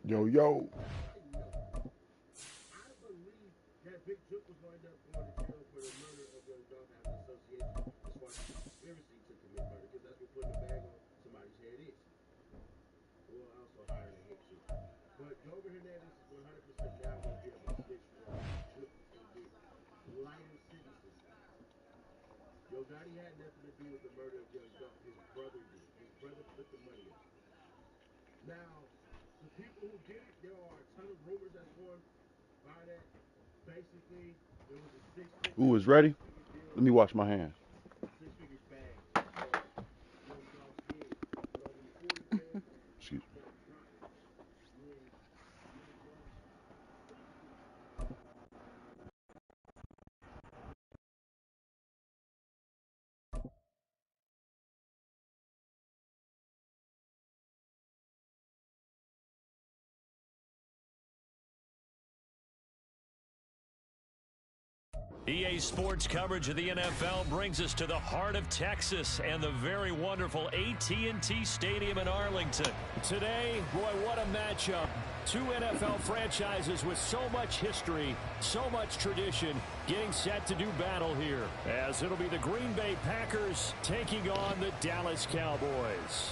Yo, yo. Ooh, is ready? Let me wash my hands. Excuse me. EA Sports coverage of the NFL brings us to the heart of Texas and the very wonderful AT&T Stadium in Arlington. Today, boy, what a matchup. Two NFL franchises with so much history, so much tradition, getting set to do battle here. As it'll be the Green Bay Packers taking on the Dallas Cowboys.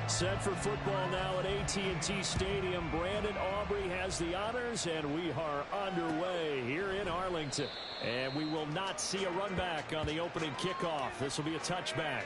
Set for football now at AT&T Stadium. Brandon Aubrey has the honors, and we are underway here in Arlington. And we will not see a run back on the opening kickoff. This will be a touchback.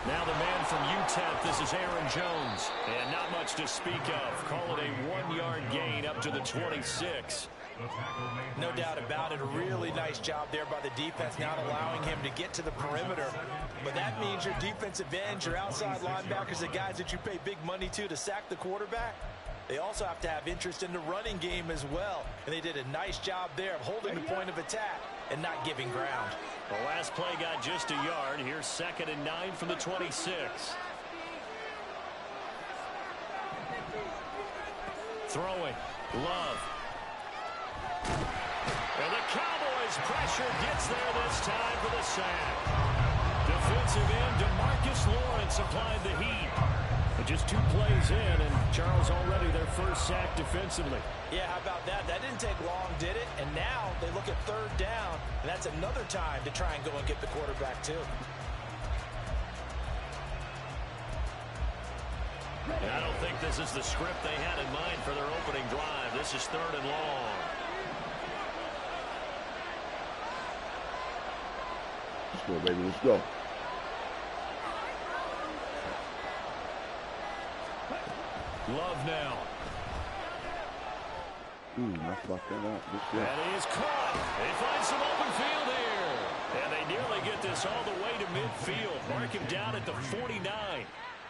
Now the man from UTEP, this is Aaron Jones. And not much to speak of. Call it a 1-yard gain up to the 26. No doubt about it. A really nice job there by the defense, not allowing him to get to the perimeter. But that means your defensive ends, your outside linebackers, the guys that you pay big money to sack the quarterback, they also have to have interest in the running game as well. And they did a nice job there of holding the point of attack and not giving ground. The last play got just a yard. Here's 2nd and 9 from the 26. Throwing. Love. And the Cowboys pressure gets there this time for the sack. Defensive end DeMarcus Lawrence applied the heat. But just 2 plays in, and Charles already their first sack defensively. Yeah, how about that? That didn't take long, did it? And now they look at 3rd down, and that's another time to try and go and get the quarterback too. I don't think this is the script they had in mind for their opening drive. This is 3rd and long. Let's go, baby. Let's go. Love now. Ooh, nice block that out. And he is caught. They find some open field here. And they nearly get this all the way to midfield. Mark him down at the 49.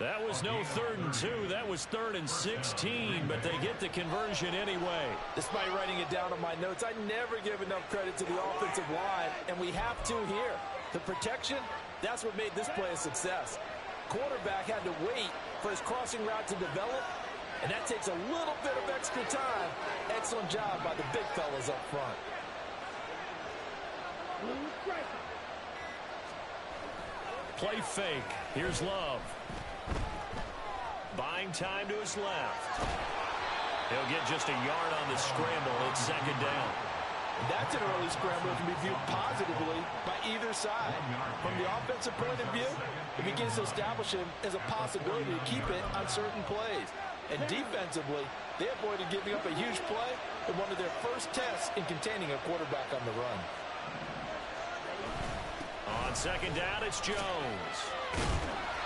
That was no 3rd and 2. That was 3rd and 16. But they get the conversion anyway. Despite writing it down on my notes, I never give enough credit to the offensive line. And we have to here. The protection, that's what made this play a success. Quarterback had to wait for his crossing route to develop. And that takes a little bit of extra time. Excellent job by the big fellas up front. Play fake. Here's Love. Buying time to his left. He'll get just a yard on the scramble. It's 2nd down. That's an early scramble that can be viewed positively by either side. From the offensive point of view, it begins to establish him as a possibility to keep it on certain plays. And defensively, they avoided giving up a huge play in one of their first tests in containing a quarterback on the run. On second down, it's Jones.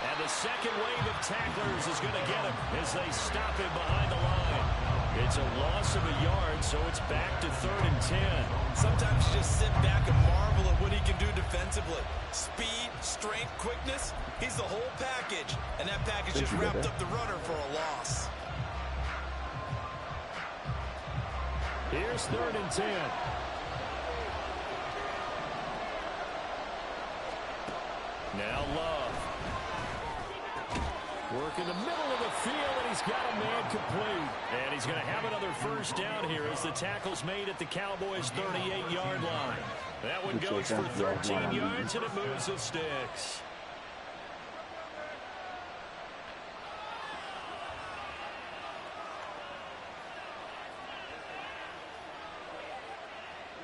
And the second wave of tacklers is going to get him as they stop him behind the line. It's a loss of a yard, so it's back to 3rd and 10. Sometimes you just sit back and marvel at what he can do defensively. Speed, strength, quickness, he's the whole package. And that package just wrapped up the runner for a loss. Here's 3rd and 10. Now Love. Work in the middle of the field, and he's got a man complete. And he's going to have another first down here as the tackle's made at the Cowboys' 38-yard line. That one goes for 13 yards, and it moves the sticks.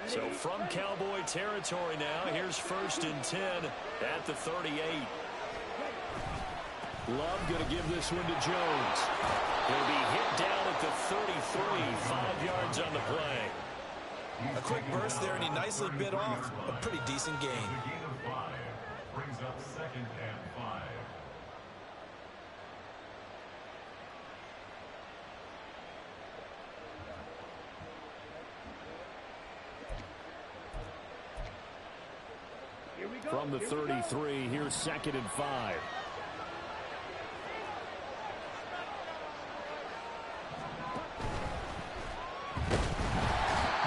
So from Cowboy territory now, here's 1st and 10 at the 38. Love going to give this one to Jones. He'll be hit down at the 33, 5 yards on the play. A quick burst there, and he nicely bit off a pretty decent gain. Brings up 2nd and 5. From the 33, here's 2nd and 5.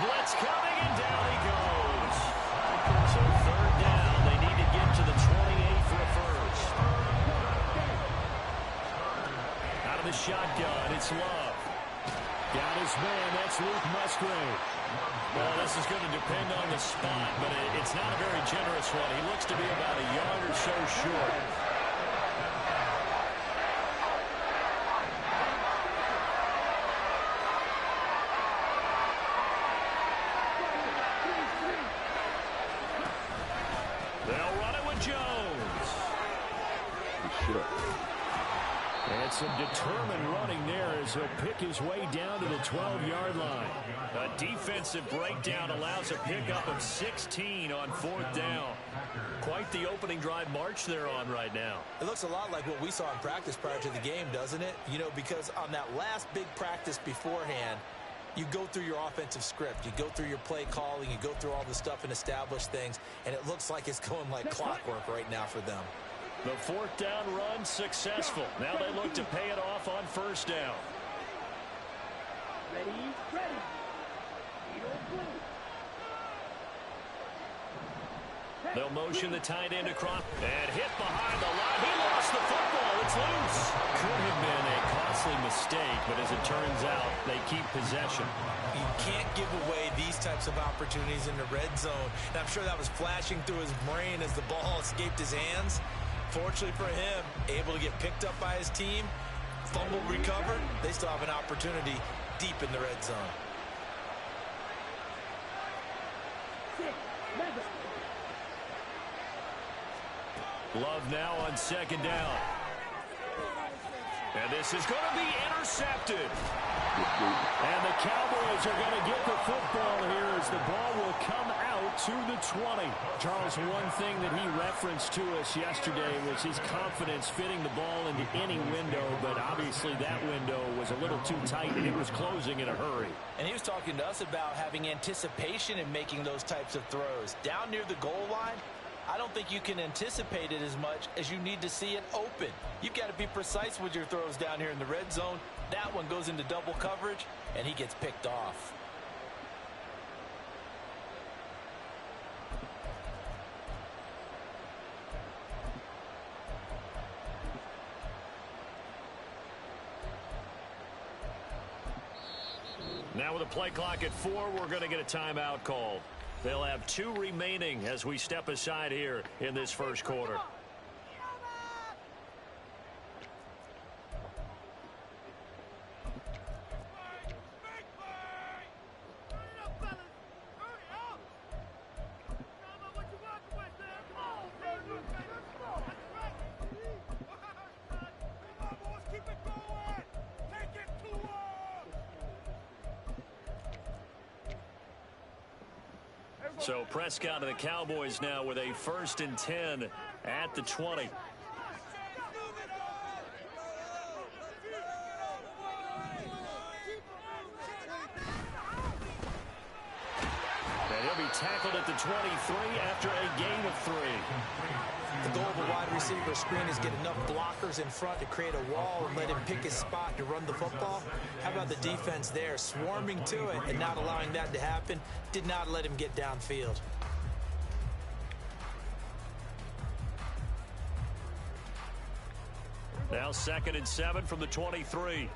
Blitz coming, and down he goes. So 3rd down. They need to get to the 28 for a first. Out of the shotgun, it's Love. Got his man, that's Luke Musgrave. Well, this is going to depend on the spot, but it's not a very generous one. He looks to be about a yard or so short. They'll run it with Jones. And some determined running there as he'll pick his way down to the 12-yard line. A defensive breakdown allows a pickup of 16 on 4th down. Quite the opening drive march they're on right now. It looks a lot like what we saw in practice prior to the game, doesn't it? You know, because on that last big practice beforehand, you go through your offensive script, you go through your play calling, you go through all the stuff and establish things, and it looks like it's going like clockwork right now for them. The 4th down run successful. Now they look to pay it off on 1st down. Ready. They'll motion the tight end across and hit behind the line. He lost the football. It's loose. Could have been a costly mistake, but as it turns out, they keep possession. You can't give away these types of opportunities in the red zone. And I'm sure that was flashing through his brain as the ball escaped his hands. Fortunately for him, able to get picked up by his team, fumble recovered. They still have an opportunity deep in the red zone. Love now on 2nd down. And this is going to be intercepted. And the Cowboys are going to get the football here as the ball will come out to the 20. Charles, one thing that he referenced to us yesterday was his confidence fitting the ball into any window, but obviously that window was a little too tight and it was closing in a hurry. And he was talking to us about having anticipation in making those types of throws. Down near the goal line, I don't think you can anticipate it as much as you need to see it open. You've got to be precise with your throws down here in the red zone. That one goes into double coverage, and he gets picked off. Now with a play clock at 4, we're going to get a timeout called. They'll have 2 remaining as we step aside here in this first quarter. So Prescott and the Cowboys now with a 1st and 10 at the 20. And he'll be tackled at the 23 after a gain of 3. The goal of a wide receiver screen is get enough blockers in front to create a wall and let him pick his spot to run the football. How about the defense there, swarming to it and not allowing that to happen? Did not let him get downfield. Now 2nd and 7 from the 23.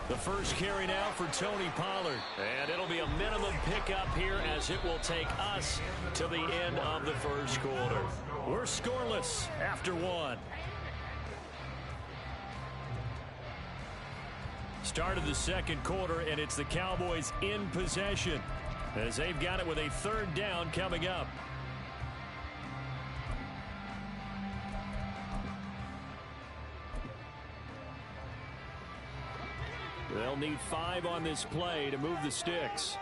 The first carry now for Tony Pollard. And it'll be a minimum pickup here as it will take us to the end of the first quarter. We're scoreless after 1. Start of the second quarter, and it's the Cowboys in possession as they've got it with a 3rd down coming up. They'll need 5 on this play to move the sticks.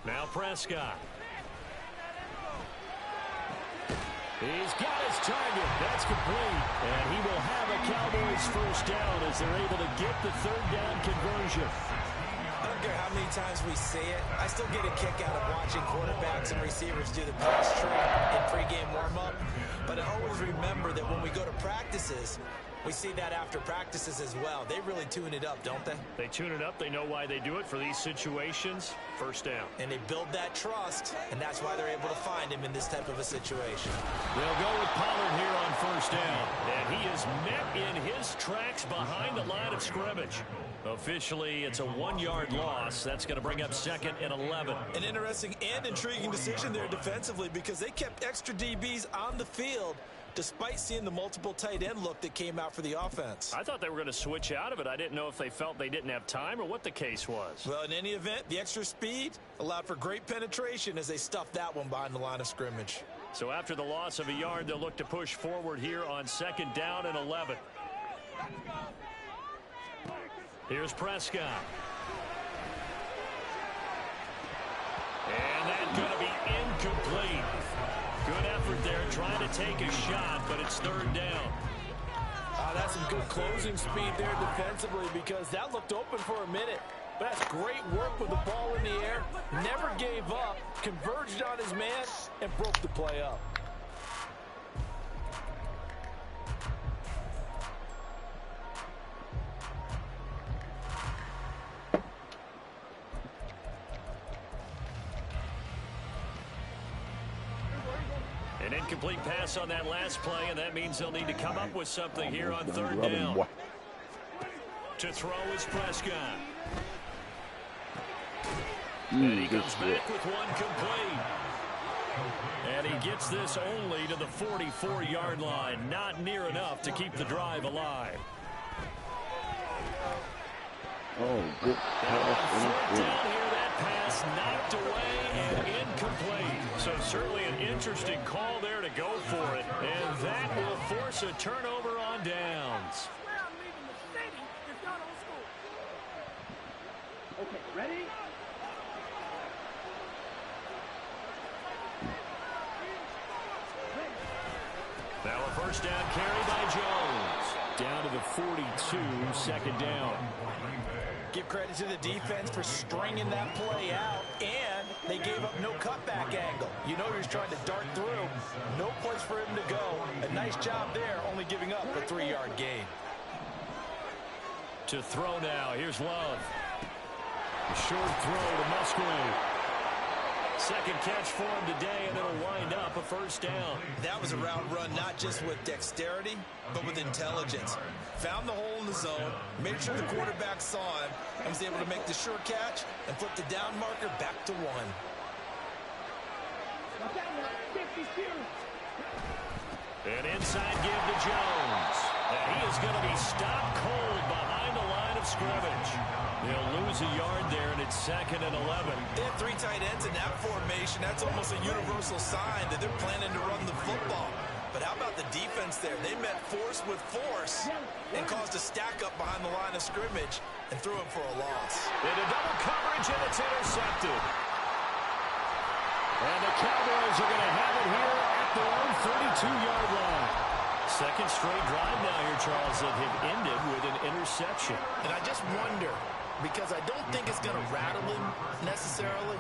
Now Prescott. He's got his target. That's complete. And he will have a Cowboys 1st down as they're able to get the 3rd down conversion. I don't care how many times we see it. I still get a kick out of watching quarterbacks and receivers do the pass tree in pregame warm-up. But I always remember that when we go to practices, we see that after practices as well. They really tune it up, don't they? They tune it up. They know why they do it for these situations. 1st down. And they build that trust, and that's why they're able to find him in this type of a situation. They'll go with Pollard here on 1st down. And he is met in his tracks behind the line of scrimmage. Officially, it's a 1-yard loss. That's going to bring up 2nd and 11. An interesting and intriguing decision there defensively because they kept extra DBs on the field despite seeing the multiple tight end look that came out for the offense. I thought they were going to switch out of it. I didn't know if they felt they didn't have time or what the case was. Well, in any event, the extra speed allowed for great penetration as they stuffed that one behind the line of scrimmage. So after the loss of a yard, they'll look to push forward here on 2nd down and 11. Here's Prescott. And that's going to be incomplete. Good effort there, trying to take a shot, but it's 3rd down. That's some good closing speed there defensively because that looked open for a minute. But that's great work with the ball in the air. Never gave up, converged on his man, and broke the play up. An incomplete pass on that last play, and that means they'll need to come up with something here on 3rd down. To throw is Prescott. And he comes back with one complete. And he gets this only to the 44-yard line. Not near enough to keep the drive alive. Oh, good pass. Down here, that pass knocked away and incomplete. So certainly an interesting call there to go for it. And that will force a turnover on downs. Okay, ready? Now a 1st down carry by Jones. Down to the 42, 2nd down. Give credit to the defense for stringing that play out, and they gave up no cutback angle. You know he was trying to dart through. No place for him to go. A nice job there, only giving up a 3-yard gain. To throw now, here's Love. A short throw to Musgrave. 2nd catch for him today, and it'll wind up a 1st down. That was a route run not just with dexterity, but with intelligence. Found the hole in the zone, made sure the quarterback saw him, and was able to make the sure catch and flip the down marker back to 1. An inside give to Jones. And he is going to be stopped cold behind the line of scrimmage. They'll lose a yard there, and it's 2nd and 11. They have 3 tight ends in that formation. That's almost a universal sign that they're planning to run the football. But how about the defense there? They met force with force and caused a stack up behind the line of scrimmage and threw it for a loss. Into double coverage, and it's intercepted. And the Cowboys are going to have it here at their own 32-yard line. Second straight drive now here, Charles, that have ended with an interception. And I just wonder, because I don't think it's going to rattle him necessarily,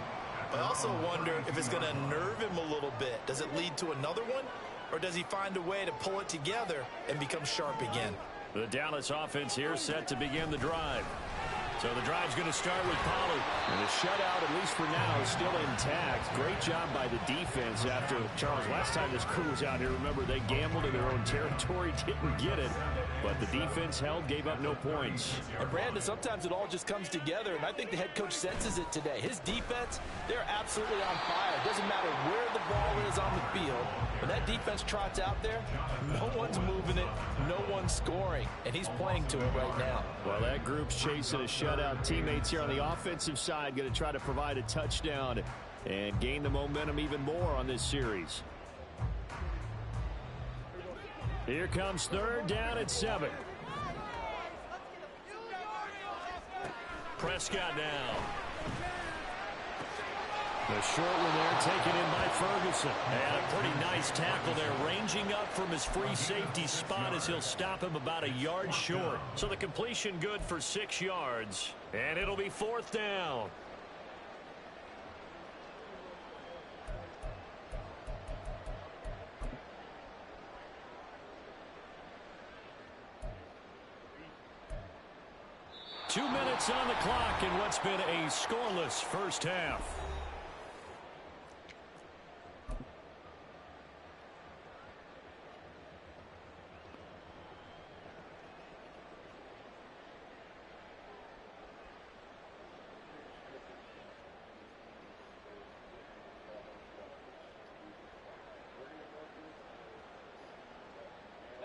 but I also wonder if it's going to nerve him a little bit. Does it lead to another one, or does he find a way to pull it together and become sharp again? The Dallas offense here set to begin the drive. So the drive's going to start with Pollard. And the shutout, at least for now, is still intact. Great job by the defense after, Charles, last time this crew was out here, remember, they gambled in their own territory, didn't get it. But the defense held, gave up no points. And Brandon, sometimes it all just comes together, and I think the head coach senses it today. His defense, they're absolutely on fire. It doesn't matter where the ball is on the field. When that defense trots out there, no one's moving it, no one's scoring, and he's playing to it right now. Well, that group's chasing a shutout. Teammates here on the offensive side going to try to provide a touchdown and gain the momentum even more on this series. Here comes 3rd down at 7. Prescott now. The short one there taken in by Ferguson. And a pretty nice tackle there, ranging up from his free safety spot as he'll stop him about a yard short. So the completion good for 6 yards. And it'll be 4th down. Two minutes on the clock in what's been a scoreless first half.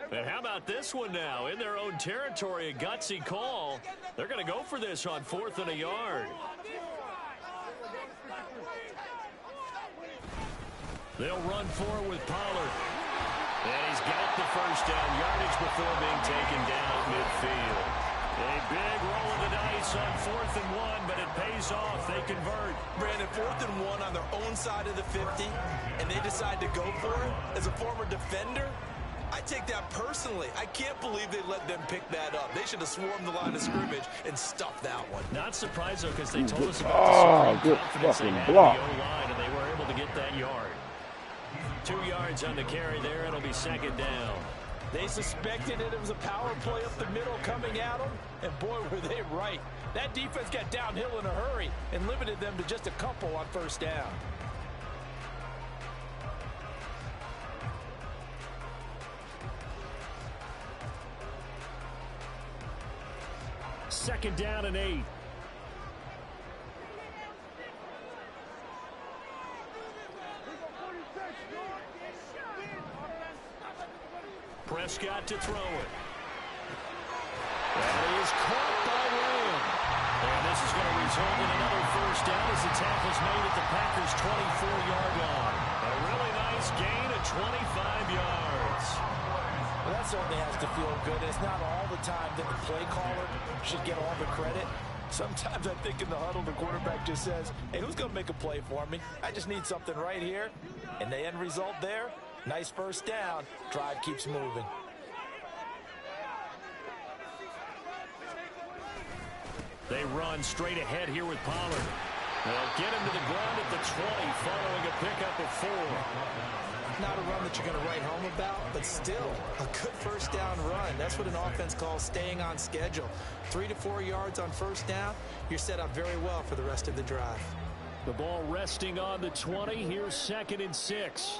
And how about this one now? In their own territory, a gutsy call. They're going to go for this on 4th and a yard. They'll run forward with Pollard. And he's got the first down yardage before being taken down at midfield. A big roll of the dice on 4th and 1, but it pays off. They convert. Brandon, 4th and 1 on their own side of the 50, and they decide to go for it. As a former defender, I take that personally. I can't believe they let them pick that up. They should have swarmed the line of scrimmage and stuffed that one. Not surprised, though, because they told us about the confidence they had in the O-line, and they were able to get that yard. 2 yards on the carry there. It'll be 2nd down. They suspected it was a power play up the middle coming at them, and boy, were they right. That defense got downhill in a hurry and limited them to just a couple on 1st down. Second down and 8. Prescott to throw it. That is caught by Lamb. And this is going to result in another first down as the tackle's made at the Packers' 24-yard line. A really nice gain of 25 yards. Well, that certainly has to feel good. It's not all the time that the play caller should get all the credit. Sometimes I think in the huddle, the quarterback just says, hey, who's going to make a play for me? I just need something right here. And the end result there, nice first down. Drive keeps moving. They run straight ahead here with Pollard. They'll get him to the ground at the 20, following a pickup of 4. Not a run that you're going to write home about, but still a good first down run. That's what an offense calls staying on schedule. 3 to 4 yards on first down, you're set up very well for the rest of the drive. The ball resting on the 20. Here's 2nd and 6.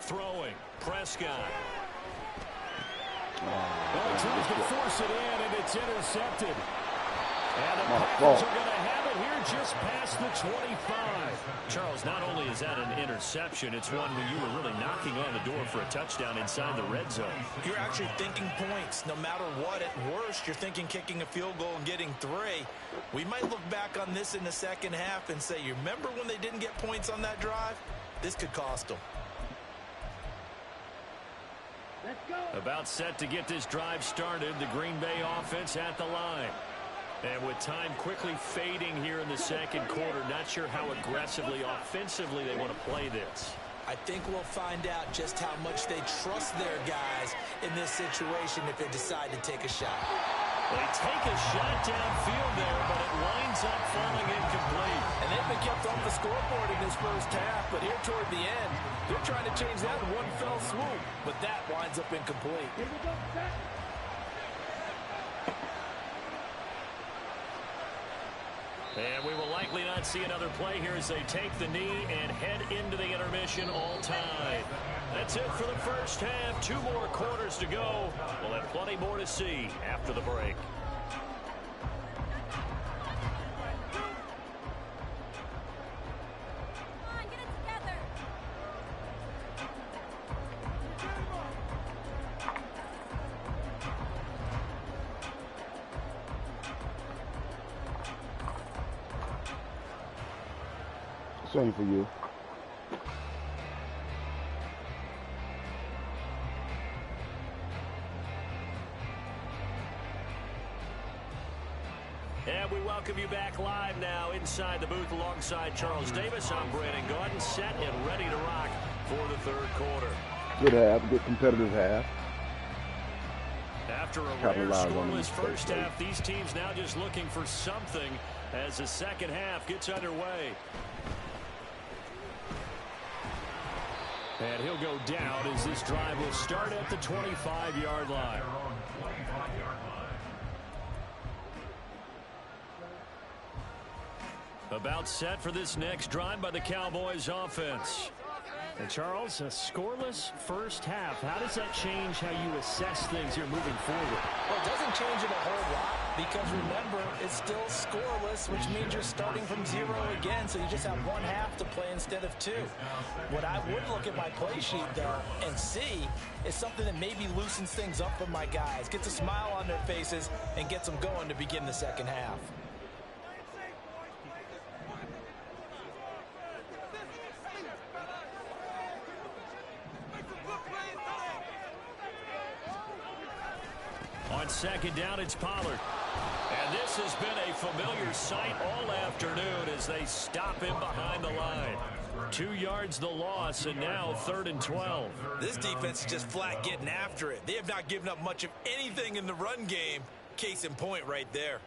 Throwing. Prescott. Tries to force it in, and it's intercepted. And the My Packers fault. are going to have it here just past the 25. Charles, not only is that an interception, it's one where you were really knocking on the door for a touchdown inside the red zone. You're actually thinking points. No matter what, at worst, you're thinking kicking a field goal and getting 3. We might look back on this in the second half and say, you remember when they didn't get points on that drive? This could cost them. About set to get this drive started, the Green Bay offense at the line. And with time quickly fading here in the second quarter, not sure how aggressively, offensively they want to play this. I think we'll find out just how much they trust their guys in this situation if they decide to take a shot. They take a shot downfield there, but it winds up falling incomplete. And they've been kept off the scoreboard in this first half, but here toward the end, they're trying to change that in one fell swoop, but that winds up incomplete. And we will likely not see another play here as they take the knee and head into the intermission all tied. That's it for the first half. 2 more quarters to go. We'll have plenty more to see after the break. Same for you. And we welcome you back live now inside the booth alongside Charles Davis. I'm Brandon Gaudin, set and ready to rock for the third quarter. Good half, good competitive half. After a rare Capitalize on scoreless these first plays. half, these teams now just looking for something as the second half gets underway. And he'll go down as this drive will start at the 25-yard line. About set for this next drive by the Cowboys offense. And Charles, a scoreless first half. How does that change how you assess things here moving forward? Well, it doesn't change it a whole lot because, remember, it's still scoreless, which means you're starting from 0 again, so you just have 1 half to play instead of 2. What I would look at my play sheet, though, and see is something that maybe loosens things up for my guys, gets a smile on their faces, and gets them going to begin the second half. On second down, it's Pollard. And this has been a familiar sight all afternoon as they stop him behind the line. 2 yards the loss, and now 3rd and 12. This defense is just flat getting after it. They have not given up much of anything in the run game. Case in point right there.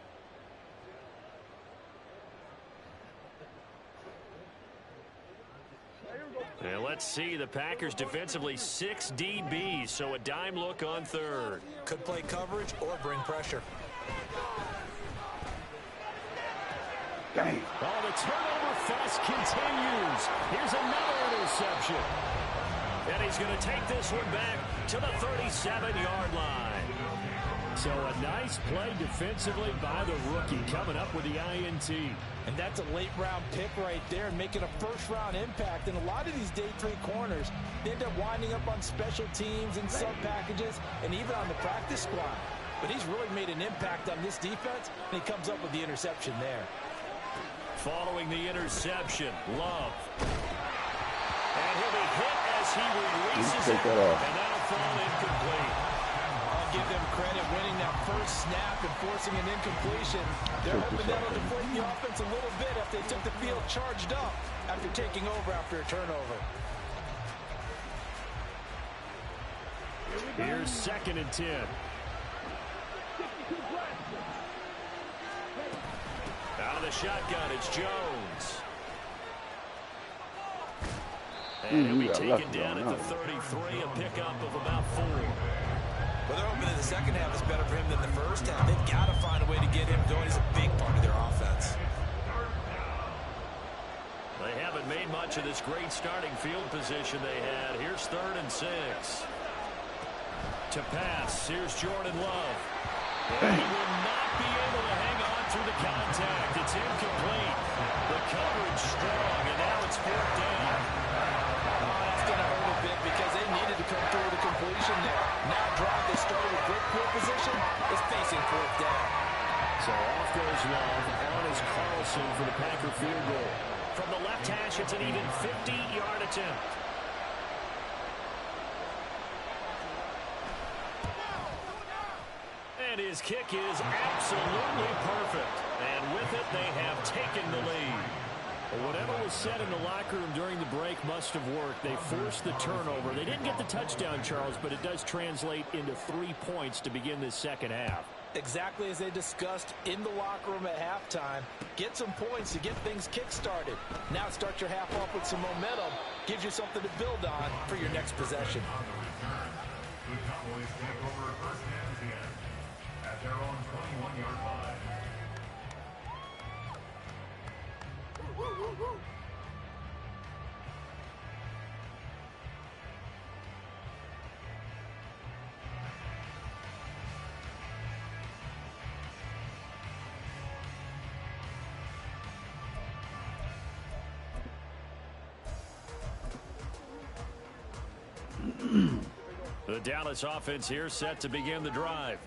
And let's see, the Packers defensively 6 DBs, so a dime look on 3rd. Could play coverage or bring pressure. Dang. Oh, the turnover fest continues. Here's another interception. And he's going to take this one back to the 37-yard line. So a nice play defensively by the rookie coming up with the INT. And that's a late-round pick right there, making a first-round impact. And a lot of these day 3 corners, they end up winding up on special teams and sub-packages and even on the practice squad. But he's really made an impact on this defense, and he comes up with the interception there. Following the interception, Love. And he'll be hit as he releases it. And that'll fall incomplete. I'll give them credit winning that first snap and forcing an incompletion. They're hoping that'll deflate the offense a little bit if they took the field charged up after taking over after a turnover. Here's 2nd and 10. Out of the shotgun, it's Jones. And he'll be taken down at the 33, a pickup of about 4. Well, they're hoping that the second half is better for him than the first half. They've got to find a way to get him going. He's a big part of their offense. They haven't made much of this great starting field position they had. Here's 3rd and 6. To pass, here's Jordan Love. And he will not be able to hang on through the contact. It's incomplete. The coverage strong, and now it's 4th down. That's going to hurt a bit because they needed to come through with a completion there. Now drive that started with great field position is facing 4th down. So off goes Love. On is Carlson for the Packer field goal. From the left hash, it's an even 50-yard attempt. And his kick is absolutely perfect. And with it, they have taken the lead. Well, whatever was said in the locker room during the break must have worked. They forced the turnover. They didn't get the touchdown, Charles, but it does translate into 3 points to begin this second half. Exactly as they discussed in the locker room at halftime. Get some points to get things kick-started. Now start your half off with some momentum. Gives you something to build on for your next possession. The Cowboys take over 1st and 10 at their own 21-yard line. The Dallas offense here set to begin the drive.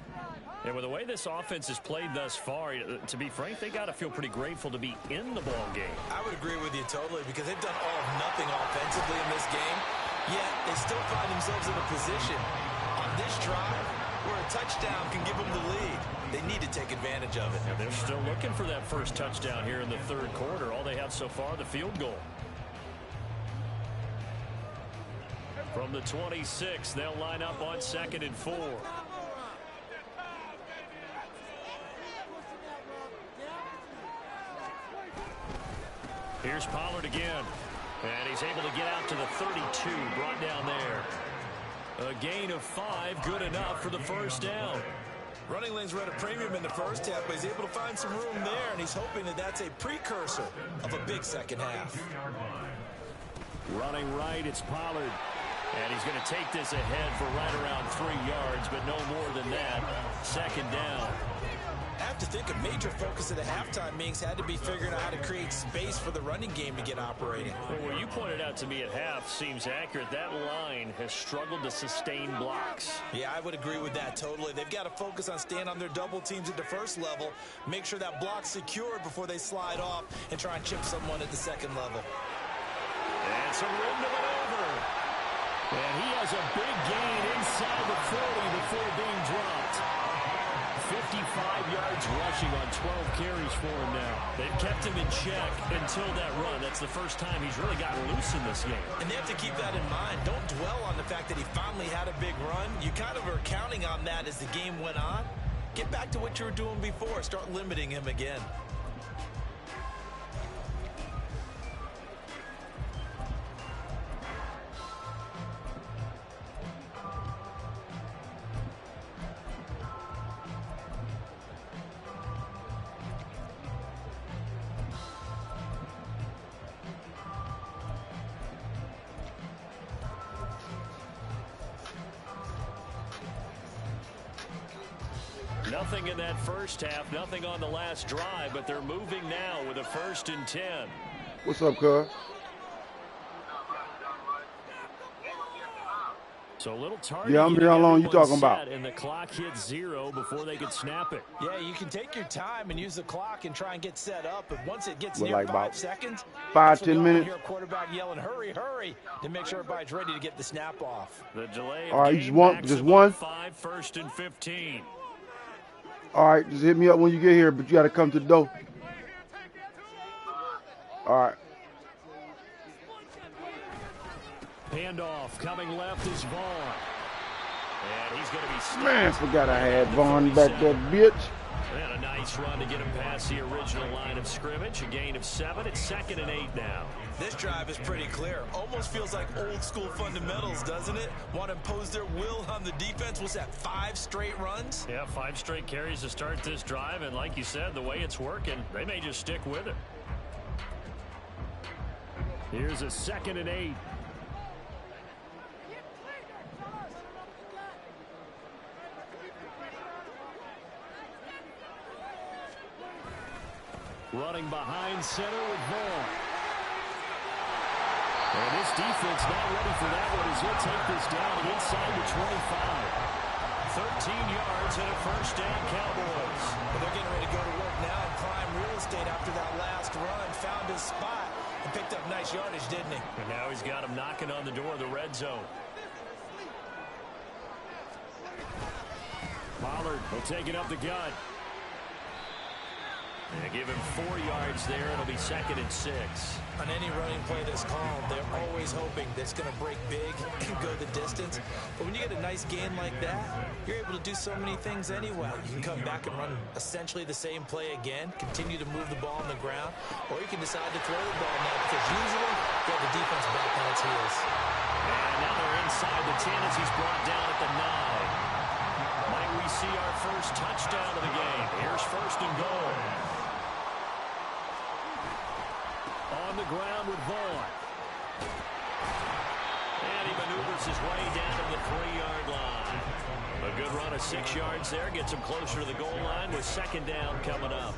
And with the way this offense has played thus far, to be frank, they got to feel pretty grateful to be in the ball game. I would agree with you totally because they've done all of nothing offensively in this game, yet they still find themselves in a position on this drive where a touchdown can give them the lead. They need to take advantage of it. And they're still looking for that first touchdown here in the 3rd quarter. All they have so far, the field goal. From the 26, they'll line up on 2nd and 4. Here's Pollard again. And he's able to get out to the 32, brought down there. A gain of 5, good enough for the 1st down. Running lanes were at a premium in the first half, but he's able to find some room there, and he's hoping that that's a precursor of a big second half. Running right, it's Pollard. And he's going to take this ahead for right around 3 yards, but no more than that. 2nd down. I have to think a major focus of the halftime meetings had to be figuring out how to create space for the running game to get operating. Well, what you pointed out to me at half seems accurate. That line has struggled to sustain blocks. Yeah, I would agree with that totally. They've got to focus on staying on their double teams at the first level, make sure that block's secured before they slide off and try and chip someone at the 2nd level. And some room to maneuver. And he has a big gain inside the 40 before being dropped. 55 yards rushing on 12 carries for him now. They've kept him in check until that run. That's the first time he's really gotten loose in this game. And they have to keep that in mind. Don't dwell on the fact that he finally had a big run. You kind of are counting on that as the game went on. Get back to what you were doing before. Start limiting him again. Nothing in that first half, nothing on the last drive, but they're moving now with a 1st and 10. What's up, cuz? So a little target. Yeah, I'm here. How long you talking about? And the clock hits 0 before they could snap it. Yeah, you can take your time and use the clock and try and get set up. But once it gets But near like 5 about seconds, 5-10 minutes. Hear a quarterback yelling, "Hurry, hurry!" to make sure everybody's ready to get the snap off. The delay. All right, you just one. 5, 1st and 15. All right, just hit me up when you get here, but you got to come to the door. All right. Handoff coming left is Vaughn. And he's going to be stopped. Man, forgot I had Vaughn back that bitch. And a nice run to get him past the original line of scrimmage. A gain of 7. It's 2nd and 8 now. This drive is pretty clear. Almost feels like old school fundamentals, doesn't it? Want to impose their will on the defense. Was that 5 straight runs? Yeah, 5 straight carries to start this drive. And like you said, the way it's working, they may just stick with it. Here's a 2nd and 8. Running behind center with Vaughn. And this defense not ready for that one as he'll take this down inside the 25. 13 yards and a first down, Cowboys. Well, they're getting ready to go to work now and prime real estate after that last run. Found his spot and picked up nice yardage, didn't he? And now he's got him knocking on the door of the red zone. Pollard will take it up the gut. And give him 4 yards there. It'll be 2nd and 6. On any running play that's called, they're always hoping that it's going to break big and go the distance. But when you get a nice gain like that, you're able to do so many things anyway. You can come back and run essentially the same play again, continue to move the ball on the ground, or you can decide to throw the ball now because usually you have the defense back on its heels. And now they're inside the 10 as he's brought down at the 9. Might we see our first touchdown of the game? Here's 1st and goal. On the ground with Vaughn. And he maneuvers his way down to the 3-yard line. A good run of 6 yards there. Gets him closer to the goal line with 2nd down coming up.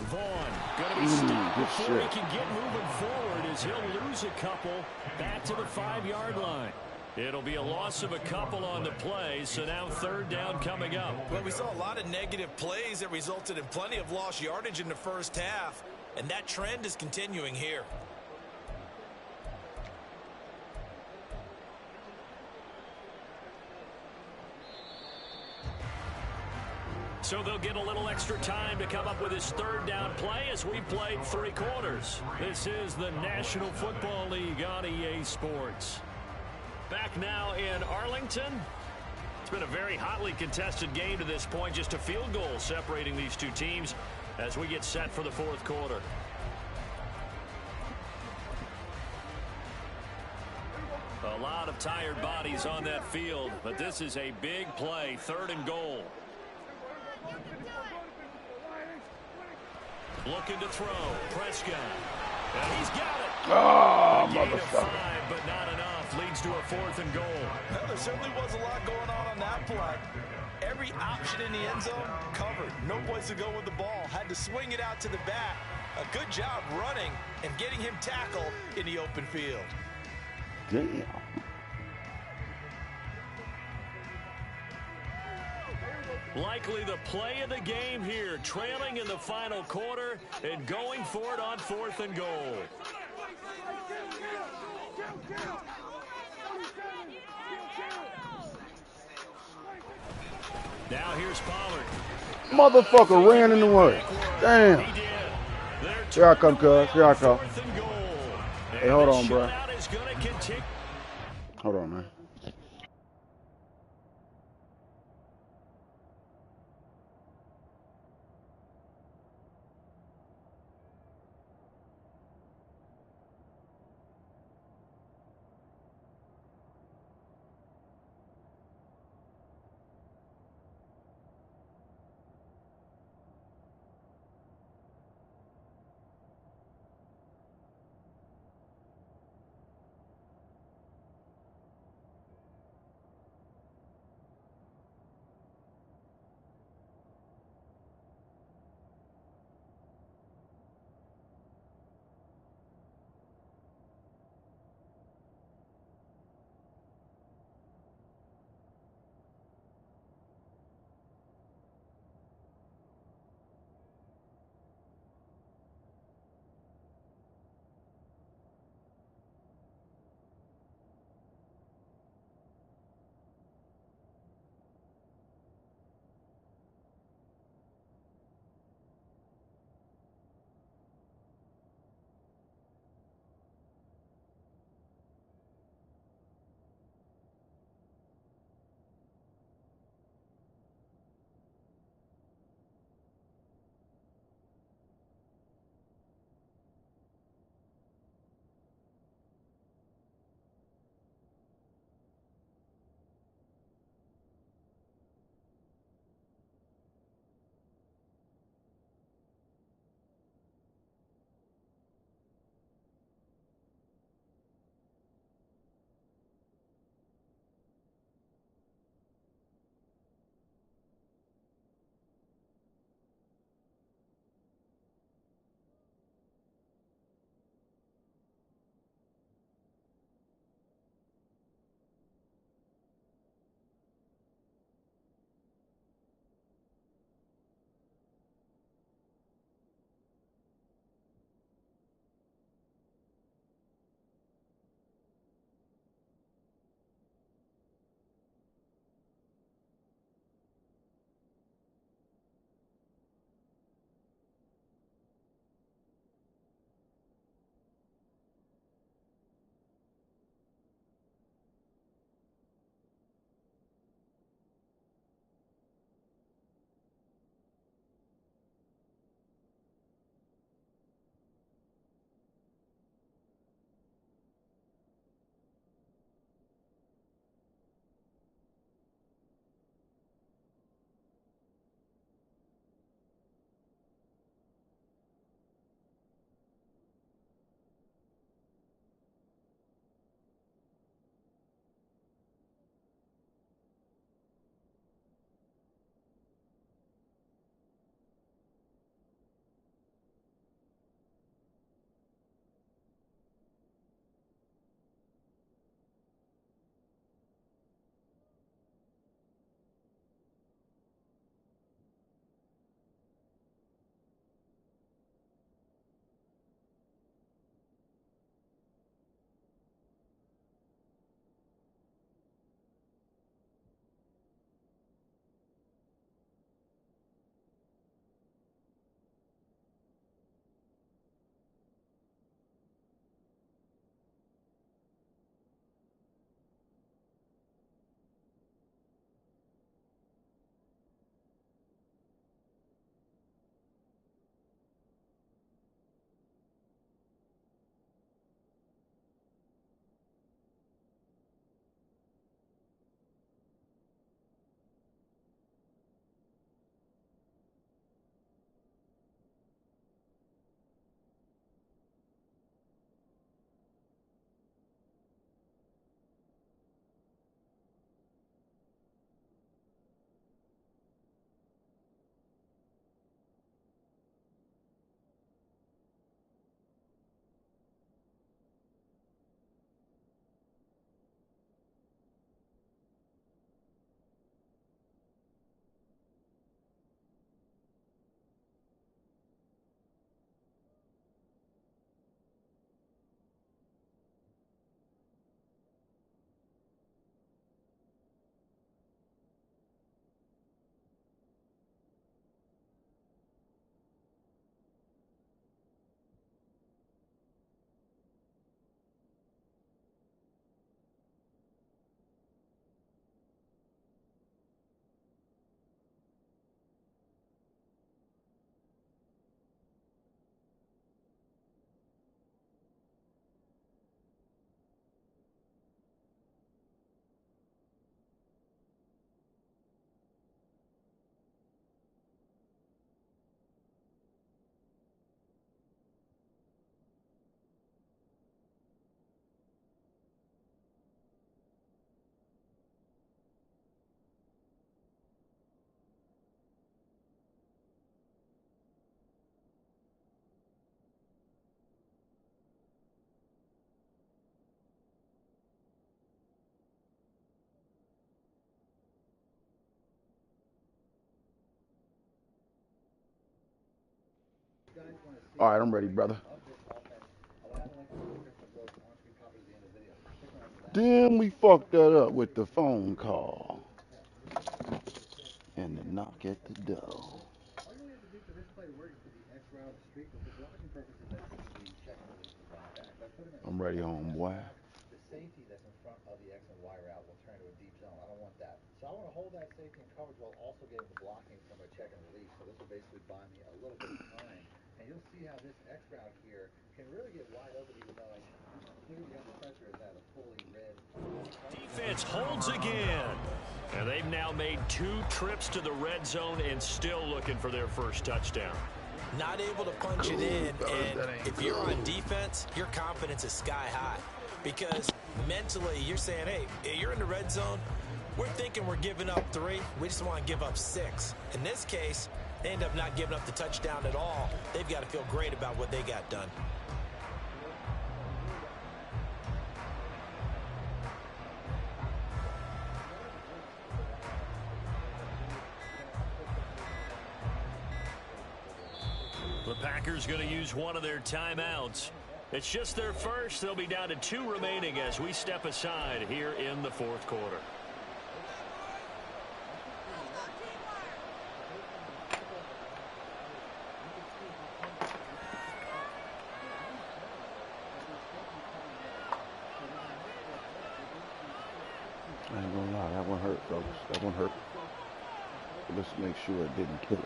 Vaughn going to be stopped before he can get moving forward as he'll lose a couple back to the 5-yard line. It'll be a loss of a couple on the play, so now 3rd down coming up. Well, we saw a lot of negative plays that resulted in plenty of lost yardage in the first half, and that trend is continuing here. So they'll get a little extra time to come up with his 3rd down play as we played 3 quarters. This is the National Football League on EA Sports. Back now in Arlington. It's been a very hotly contested game to this point. Just a field goal separating these two teams as we get set for the 4th quarter. A lot of tired bodies on that field, but this is a big play. 3rd and goal. Looking to throw. Prescott. And he's got it. Oh, A gain of 5, motherfucker. but not enough. Leads to a 4th and goal. Well, there certainly was a lot going on that play. Every option in the end zone covered. No place to go with the ball. Had to swing it out to the back. A good job running and getting him tackled in the open field. Damn. Likely the play of the game here, trailing in the final quarter and going for it on 4th and goal. Now here's Pollard. Motherfucker ran in the way. Damn. He did. Here I come, cuz. Here I come. 4th and goal. Hey, hold on, bro. Shutout is gonna continue. Hold on, man. All right, I'm ready, brother. Damn, we fucked that up with the phone call and the knock at the door. I'm ready, homeboy. The safety that's in front of the X and Y route will turn to a deep zone. I don't want that. So I want to hold that safety and coverage while also getting the blocking from a check and release. So this will basically buy me a little bit of time. And you'll see how this X route here can really get wide open even though I clearly have the pressure as that a fully red. Defense holds again. And they've now made 2 trips to the red zone and still looking for their first touchdown. Not able to punch it in, and if you're on defense, your confidence is sky high. Because mentally, you're saying, hey, you're in the red zone. We're thinking we're giving up 3. We just want to give up 6. In this case, they end up not giving up the touchdown at all. They've got to feel great about what they got done. The Packers going to use one of their timeouts. It's just their first. They'll be down to 2 remaining as we step aside here in the 4th quarter. I ain't gonna lie, that one hurt, folks. That one hurt. But let's make sure it didn't kill us.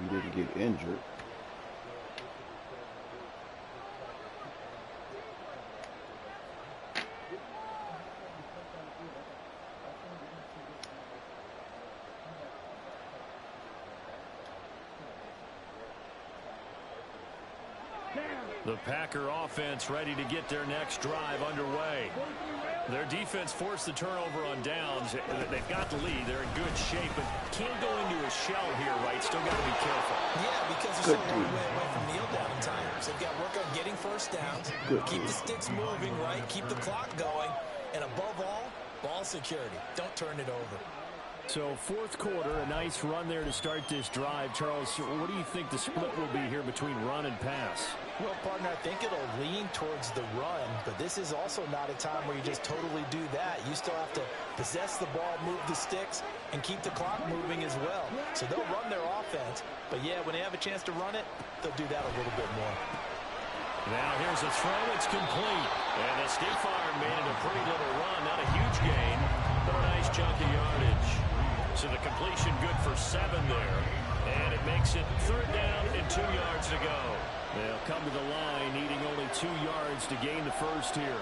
We didn't get injured. The Packer offense ready to get their next drive underway. Their defense forced the turnover on downs. They've got the lead. They're in good shape, but can't go into a shell here, right? Still got to be careful. Yeah, because they're so long way away from kneel down time. So they've got to work on getting first downs, keep the sticks moving, right? Keep the clock going, and above all, ball security. Don't turn it over. So 4th quarter, a nice run there to start this drive. Charles, what do you think the split will be here between run and pass? Well, partner, I think it'll lean towards the run, but this is also not a time where you just totally do that. You still have to possess the ball, move the sticks, and keep the clock moving as well. So they'll run their offense, but yeah, when they have a chance to run it, they'll do that a little bit more. Now here's a throw. It's complete. And the stiff arm made it a pretty little run. Not a huge gain, but a nice chunk of yardage. So the completion good for 7 there. And it makes it 3rd down and 2 yards to go. They'll come to the line needing only 2 yards to gain the first here.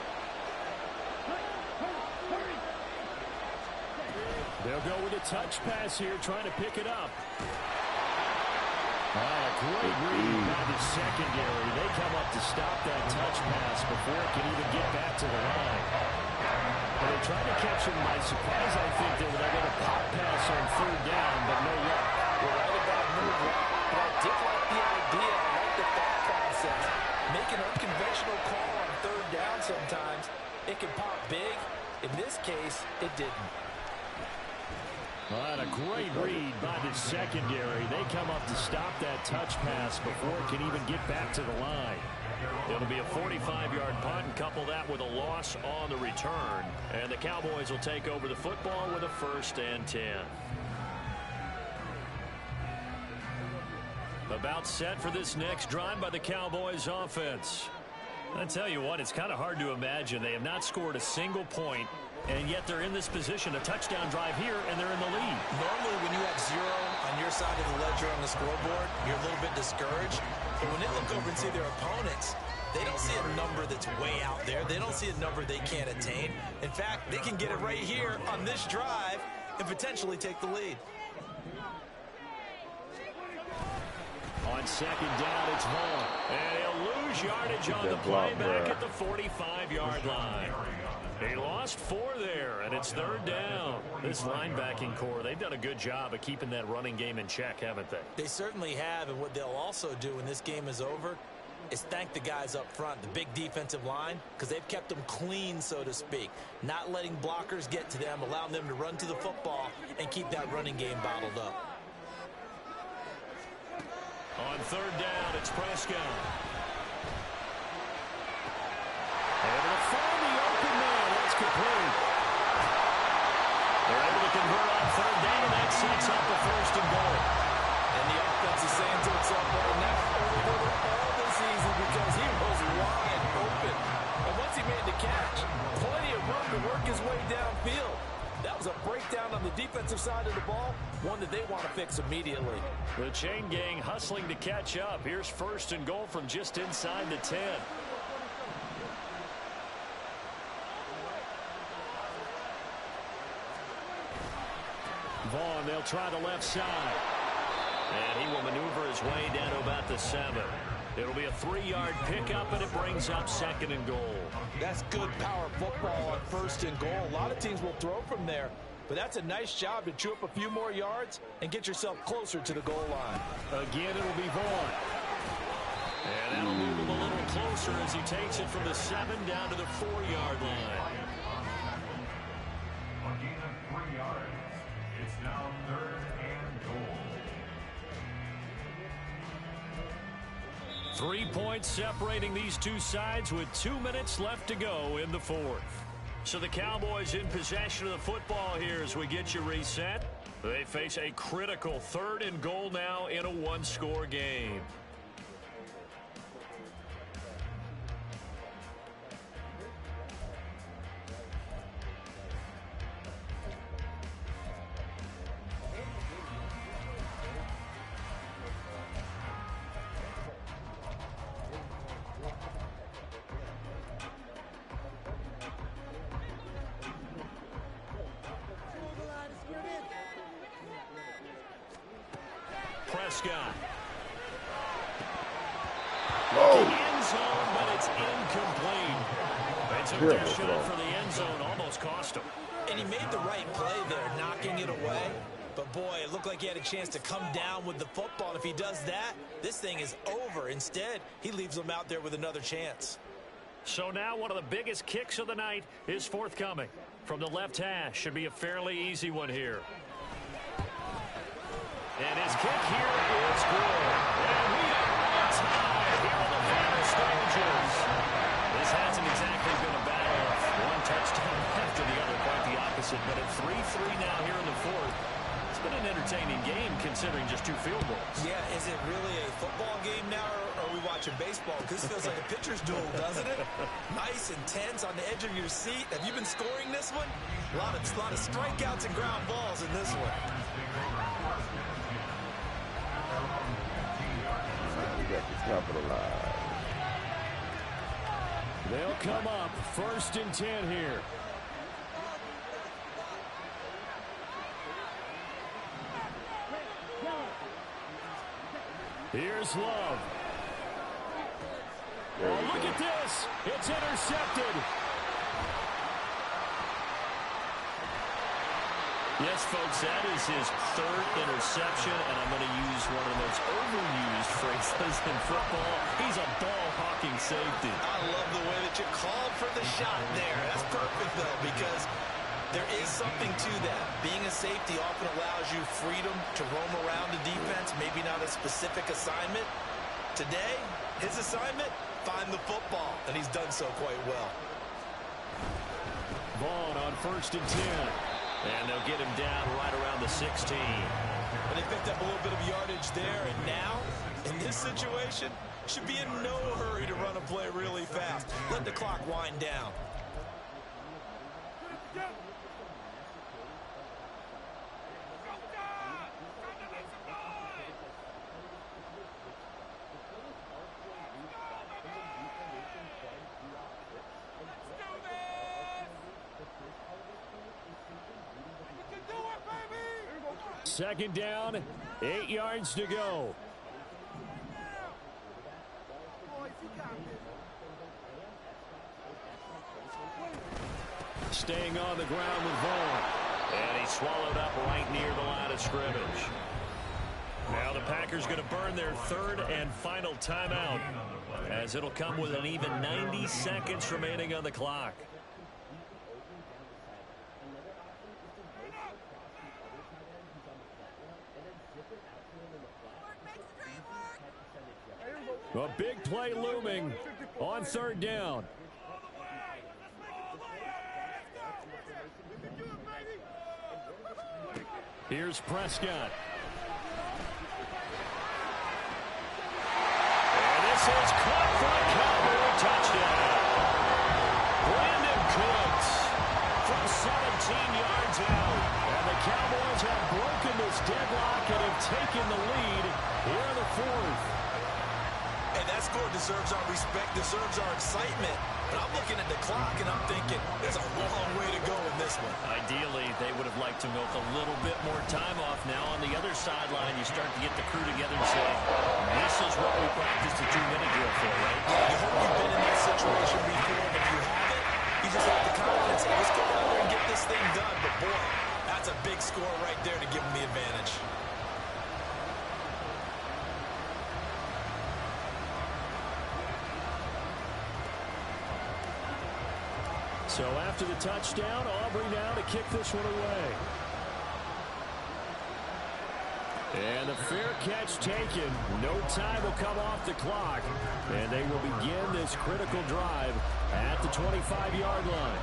They'll go with a touch pass here, trying to pick it up. Great read by the secondary. They come up to stop that touch pass before it can even get back to the line. And they tried to catch him by surprise, I think. They were going to pop pass on 3rd down, but no luck. You're right about move, but I did like the idea. I like the thought process. Make an unconventional call on 3rd down sometimes. It can pop big. In this case, it didn't. All right, a great read by the secondary. They come up to stop that touch pass before it can even get back to the line. It'll be a 45-yard punt and couple that with a loss on the return. And the Cowboys will take over the football with a 1st and 10. About set for this next drive by the Cowboys offense. I tell you what, it's kind of hard to imagine. They have not scored a single point, and yet they're in this position, a touchdown drive here, and they're in the lead. Normally, when you have 0 on your side of the ledger on the scoreboard, you're a little bit discouraged. But when they look over and see their opponents, they don't see a number that's way out there. They don't see a number they can't attain. In fact, they can get it right here on this drive and potentially take the lead. On 2nd down, it's Hall. And he'll lose yardage on the play back at the 45-yard line. They lost 4 there, and it's 3rd down. This linebacking core, they've done a good job of keeping that running game in check, haven't they? They certainly have, and what they'll also do when this game is over is thank the guys up front, the big defensive line, because they've kept them clean, so to speak. Not letting blockers get to them, allowing them to run to the football and keep that running game bottled up. On third down, it's Prescott. Able to find the open man. That's complete. They're able to convert on third down, and that sets up a first and goal. And the offense is saying to itself right now, all this season because he was wide open. And once he made the catch, plenty of room to work his way downfield. That was a breakdown on the defensive side of the ball, one that they want to fix immediately. The chain gang hustling to catch up. Here's first and goal from just inside the 10. Vaughn, they'll try the left side. And he will maneuver his way down to about the 7. It'll be a 3-yard pickup, and it brings up second and goal. That's good power football on first and goal. A lot of teams will throw from there, but that's a nice job to chew up a few more yards and get yourself closer to the goal line. Again, it'll be Vaughn. And that'll move him a little closer as he takes it from the 7 down to the 4-yard line. A gain of 3 yards. It's now third and goal. 3 points separating these two sides with 2 minutes left to go in the fourth. So the Cowboys in possession of the football here as we get you reset. They face a critical third and goal now in a one-score game. Prescott. Looking end zone, but it's incomplete. It's a good shot for the end zone, almost cost him. And he made the right play there, knocking it away. But, boy, it looked like he had a chance to come down with the football. And if he does that, this thing is over. Instead, he leaves him out there with another chance. So now one of the biggest kicks of the night is forthcoming. From the left hash, should be a fairly easy one here. And his kick here is good. And we are tied here in the final stages. This hasn't exactly been a battle of one touchdown after the other, quite the opposite. But at 3-3 now here in the fourth, it's been an entertaining game considering just 2 field goals. Yeah, is it really a football game now, or are we watching baseball? Because this feels like a pitcher's duel, doesn't it? Nice and tense on the edge of your seat. Have you been scoring this one? A lot of strikeouts and ground balls in this one. They'll come up first and 10 here. Here's Love. Oh, look at this. It's intercepted. Yes, folks, that is his 3rd interception, and I'm going to use one of the most overused phrases in football. He's a ball-hawking safety. I love the way that you called for the shot there. That's perfect, though, because there is something to that. Being a safety often allows you freedom to roam around the defense, maybe not a specific assignment. Today, his assignment, find the football, and he's done so quite well. Vaughn on first and 10. And they'll get him down right around the 16. And they picked up a little bit of yardage there, and now, in this situation, should be in no hurry to run a play really fast. Let the clock wind down. Second down, 8 yards to go. Staying on the ground with Vaughn. And he's swallowed up right near the line of scrimmage. Now the Packers going to burn their 3rd and final timeout, as it'll come with an even 90 seconds remaining on the clock. A big play looming on third down. Here's Prescott. And this is caught for a Cowboy touchdown. Brandon Cooks from 17 yards out. And the Cowboys have broken this deadlock and have taken the lead here in the fourth. And that score deserves our respect, deserves our excitement. But I'm looking at the clock, and I'm thinking there's a long way to go in this one. Ideally, they would have liked to milk a little bit more time off. Now on the other sideline, you start to get the crew together and say, this is what we practiced a 2-minute drill for, right? You hope you've been in that situation before, but if you haven't, you just have the confidence. Let's go down there and get this thing done. But, boy, that's a big score right there to give them the advantage. So after the touchdown, Aubrey now to kick this one away. And the fair catch taken. No time will come off the clock. And they will begin this critical drive at the 25-yard line.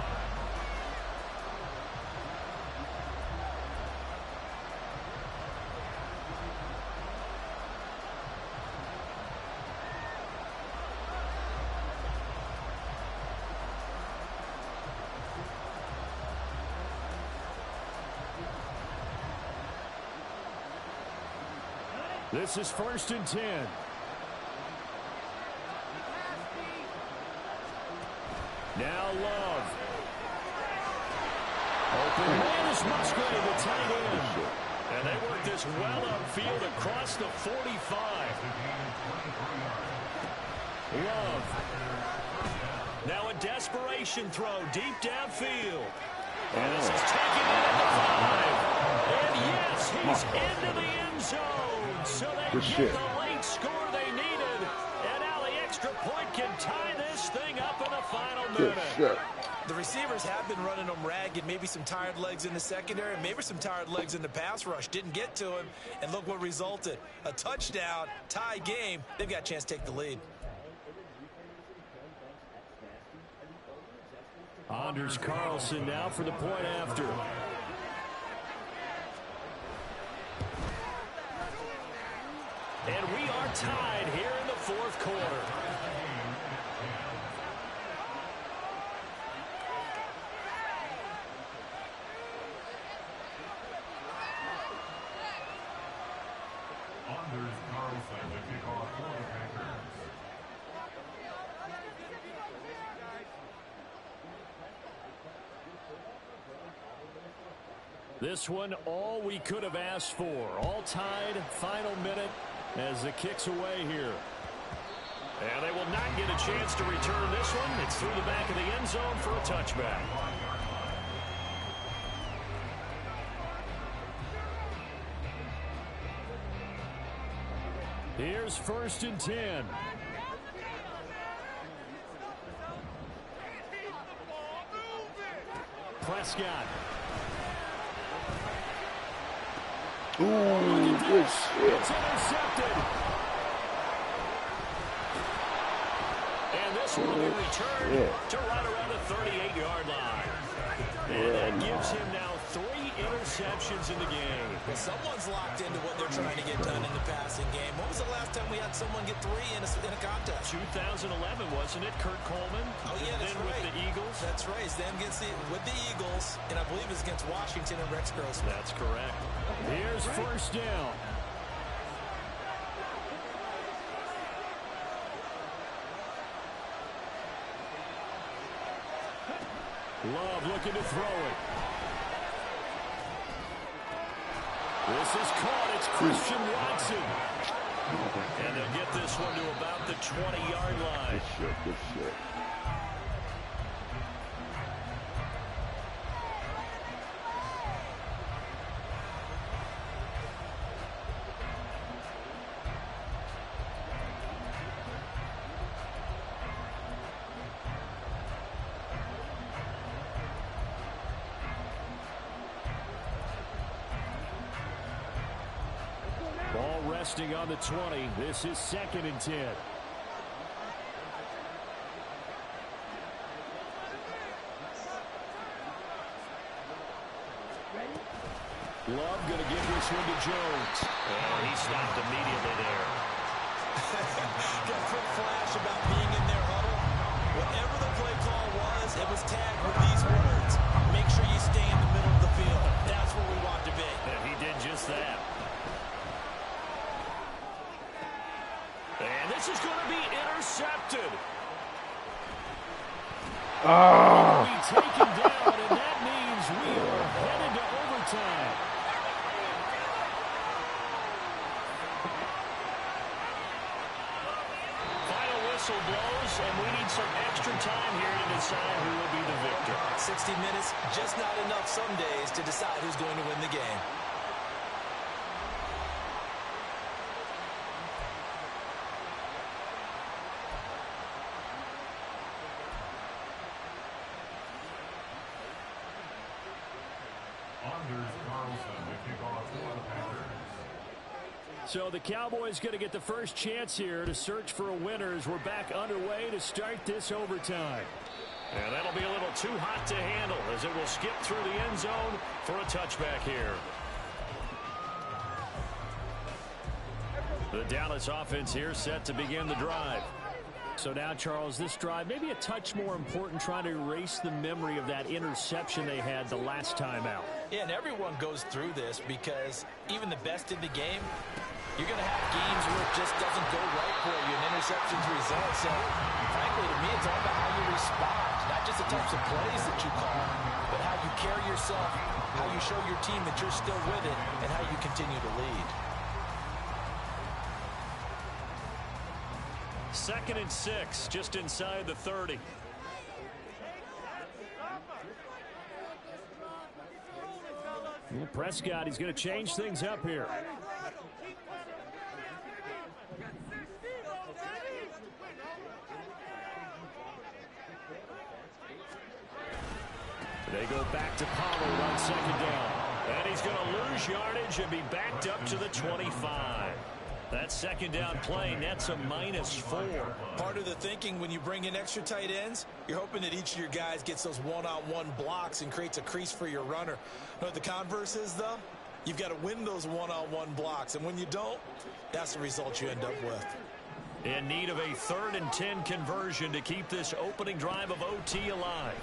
This is 1st and 10. Now Love. Open man is Musgrave, the tight end. And they work this well upfield across the 45. Love. Now a desperation throw deep downfield. And this is taken in at the 5. And yes, he's into the end zone. So they get the late score they needed. And now the extra point can tie this thing up in the final minute. The receivers have been running them ragged. Maybe some tired legs in the secondary. Maybe some tired legs in the pass rush. Didn't get to him. And look what resulted. A touchdown, tie game. They've got a chance to take the lead. Anders Carlson now for the point after. And we are tied here in the fourth quarter. Anders Carlson to kick off for the Packers. This one, all we could have asked for. All tied, final minute as the kick's away here. And they will not get a chance to return this one. It's through the back of the end zone for a touchback. Here's 1st and 10. Prescott. Ooh, good shit. It's intercepted. And this will be returned to right around the 38-yard line. And that gives him now 3 interceptions in the game. Well, someone's locked into what they're trying to get done in the passing game. When was the last time we had someone get 3 in a contest? 2011, wasn't it? Kurt Coleman. Oh, yeah, that's then right. with the Eagles. That's right. It's them with the Eagles, and I believe it's against Washington and Rex Grossman. That's correct. Here's 1st down. Love looking to throw it. This is caught. It's Christian Watson. And they'll get this one to about the 20-yard line. Good shit. Ball resting on the 20. This is 2nd and 10. Love going to give this one to Jones. And he stopped immediately there. Got a quick flash about being in their huddle. Whatever the play call was tagged with these words. Make sure you stay in the middle of the field. That's where we want to be. And he did just that. And this is going to be intercepted. Be taken down, and that means we are headed to overtime. Final whistle blows, and we need some extra time here to decide who will be the victor. 60 minutes, just not enough some days to decide who's going to win the game. So the Cowboys going to get the first chance here to search for a winner as we're back underway to start this overtime. And that'll be a little too hot to handle as it will skip through the end zone for a touchback here. The Dallas offense here set to begin the drive. So now, Charles, this drive maybe a touch more important, trying to erase the memory of that interception they had the last time out. Yeah, and everyone goes through this because even the best in the game, you're going to have games where it just doesn't go right for you, and interceptions result. So, frankly, to me, it's all about how you respond, not just the types of plays that you call, but how you carry yourself, how you show your team that you're still with it, and how you continue to lead. 2nd and 6, just inside the 30. Well, Prescott, he's going to change things up here. They go back to Pollard on 2nd down. And he's going to lose yardage and be backed up to the 25. That 2nd down play nets a -4. Part of the thinking when you bring in extra tight ends, you're hoping that each of your guys gets those one-on-one blocks and creates a crease for your runner. You know what the converse is, though? You've got to win those one-on-one blocks, and when you don't, that's the result you end up with. In need of a 3rd and 10 conversion to keep this opening drive of OT alive.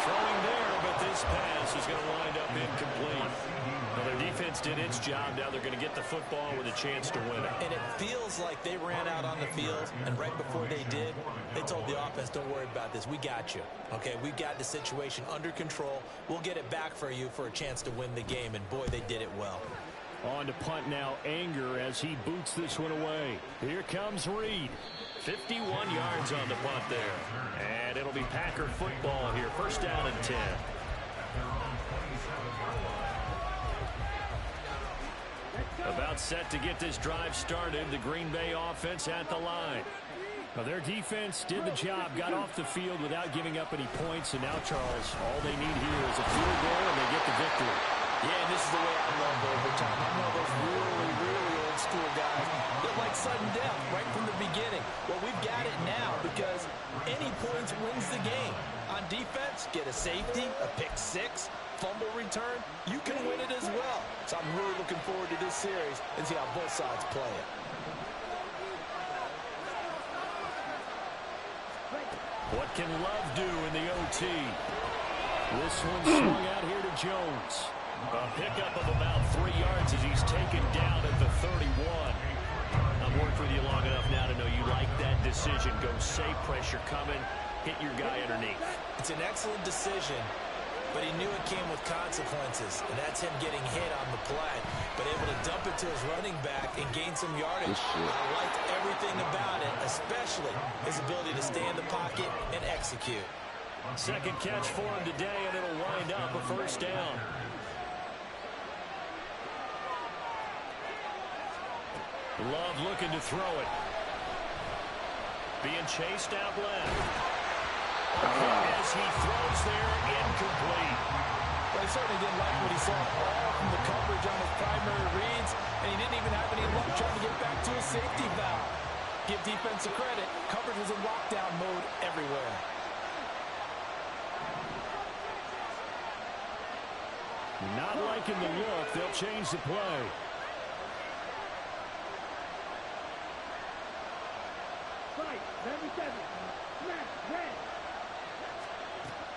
Throwing there, but this pass is going to wind up incomplete. Well, their defense did its job. Now they're going to get the football with a chance to win it. And it feels like they ran out on the field, and right before they did, they told the offense, don't worry about this. We got you. Okay, we got the situation under control. We'll get it back for you for a chance to win the game, and boy, they did it well. On to punt now, Anger, as he boots this one away. Here comes Reed. 51 yards on the punt there. And it'll be Packer football here. 1st down and 10. About set to get this drive started. The Green Bay offense at the line. Now, their defense did the job, got off the field without giving up any points. And now, Charles, all they need here is a field goal, and they get the victory. Yeah, and this is the way I love overtime. I'm one of those really, really old school guys that like sudden death right from the beginning. Well, we've got it now because any points wins the game. On defense, get a safety, a pick six, fumble return, you can win it as well. So I'm really looking forward to this series and see how both sides play it. What can Love do in the OT? This one swung out here to Jones. A pickup of about 3 yards as he's taken down at the 31. I've worked with you long enough now to know you like that decision. Go safe, pressure coming, hit your guy underneath. It's an excellent decision, but he knew it came with consequences, and that's him getting hit on the play, but able to dump it to his running back and gain some yardage. I liked everything about it, especially his ability to stay in the pocket and execute. 2nd catch for him today, and it'll wind up a 1st down. Love looking to throw it. Being chased out left. As he throws there, incomplete. Well, he certainly didn't like what he saw all from the coverage on his primary reads, and he didn't even have any luck trying to get back to his safety valve. Give defensive credit. Coverage was in lockdown mode everywhere. Not liking the look. They'll change the play.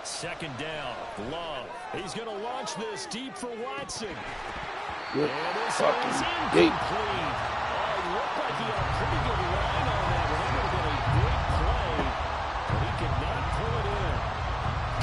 Second down. Love. He's going to launch this deep for Watson. Good And this fucking is gate. incomplete. Oh, it looked like he had a pretty good line on that. It would have been a big play, but he could not pull it in.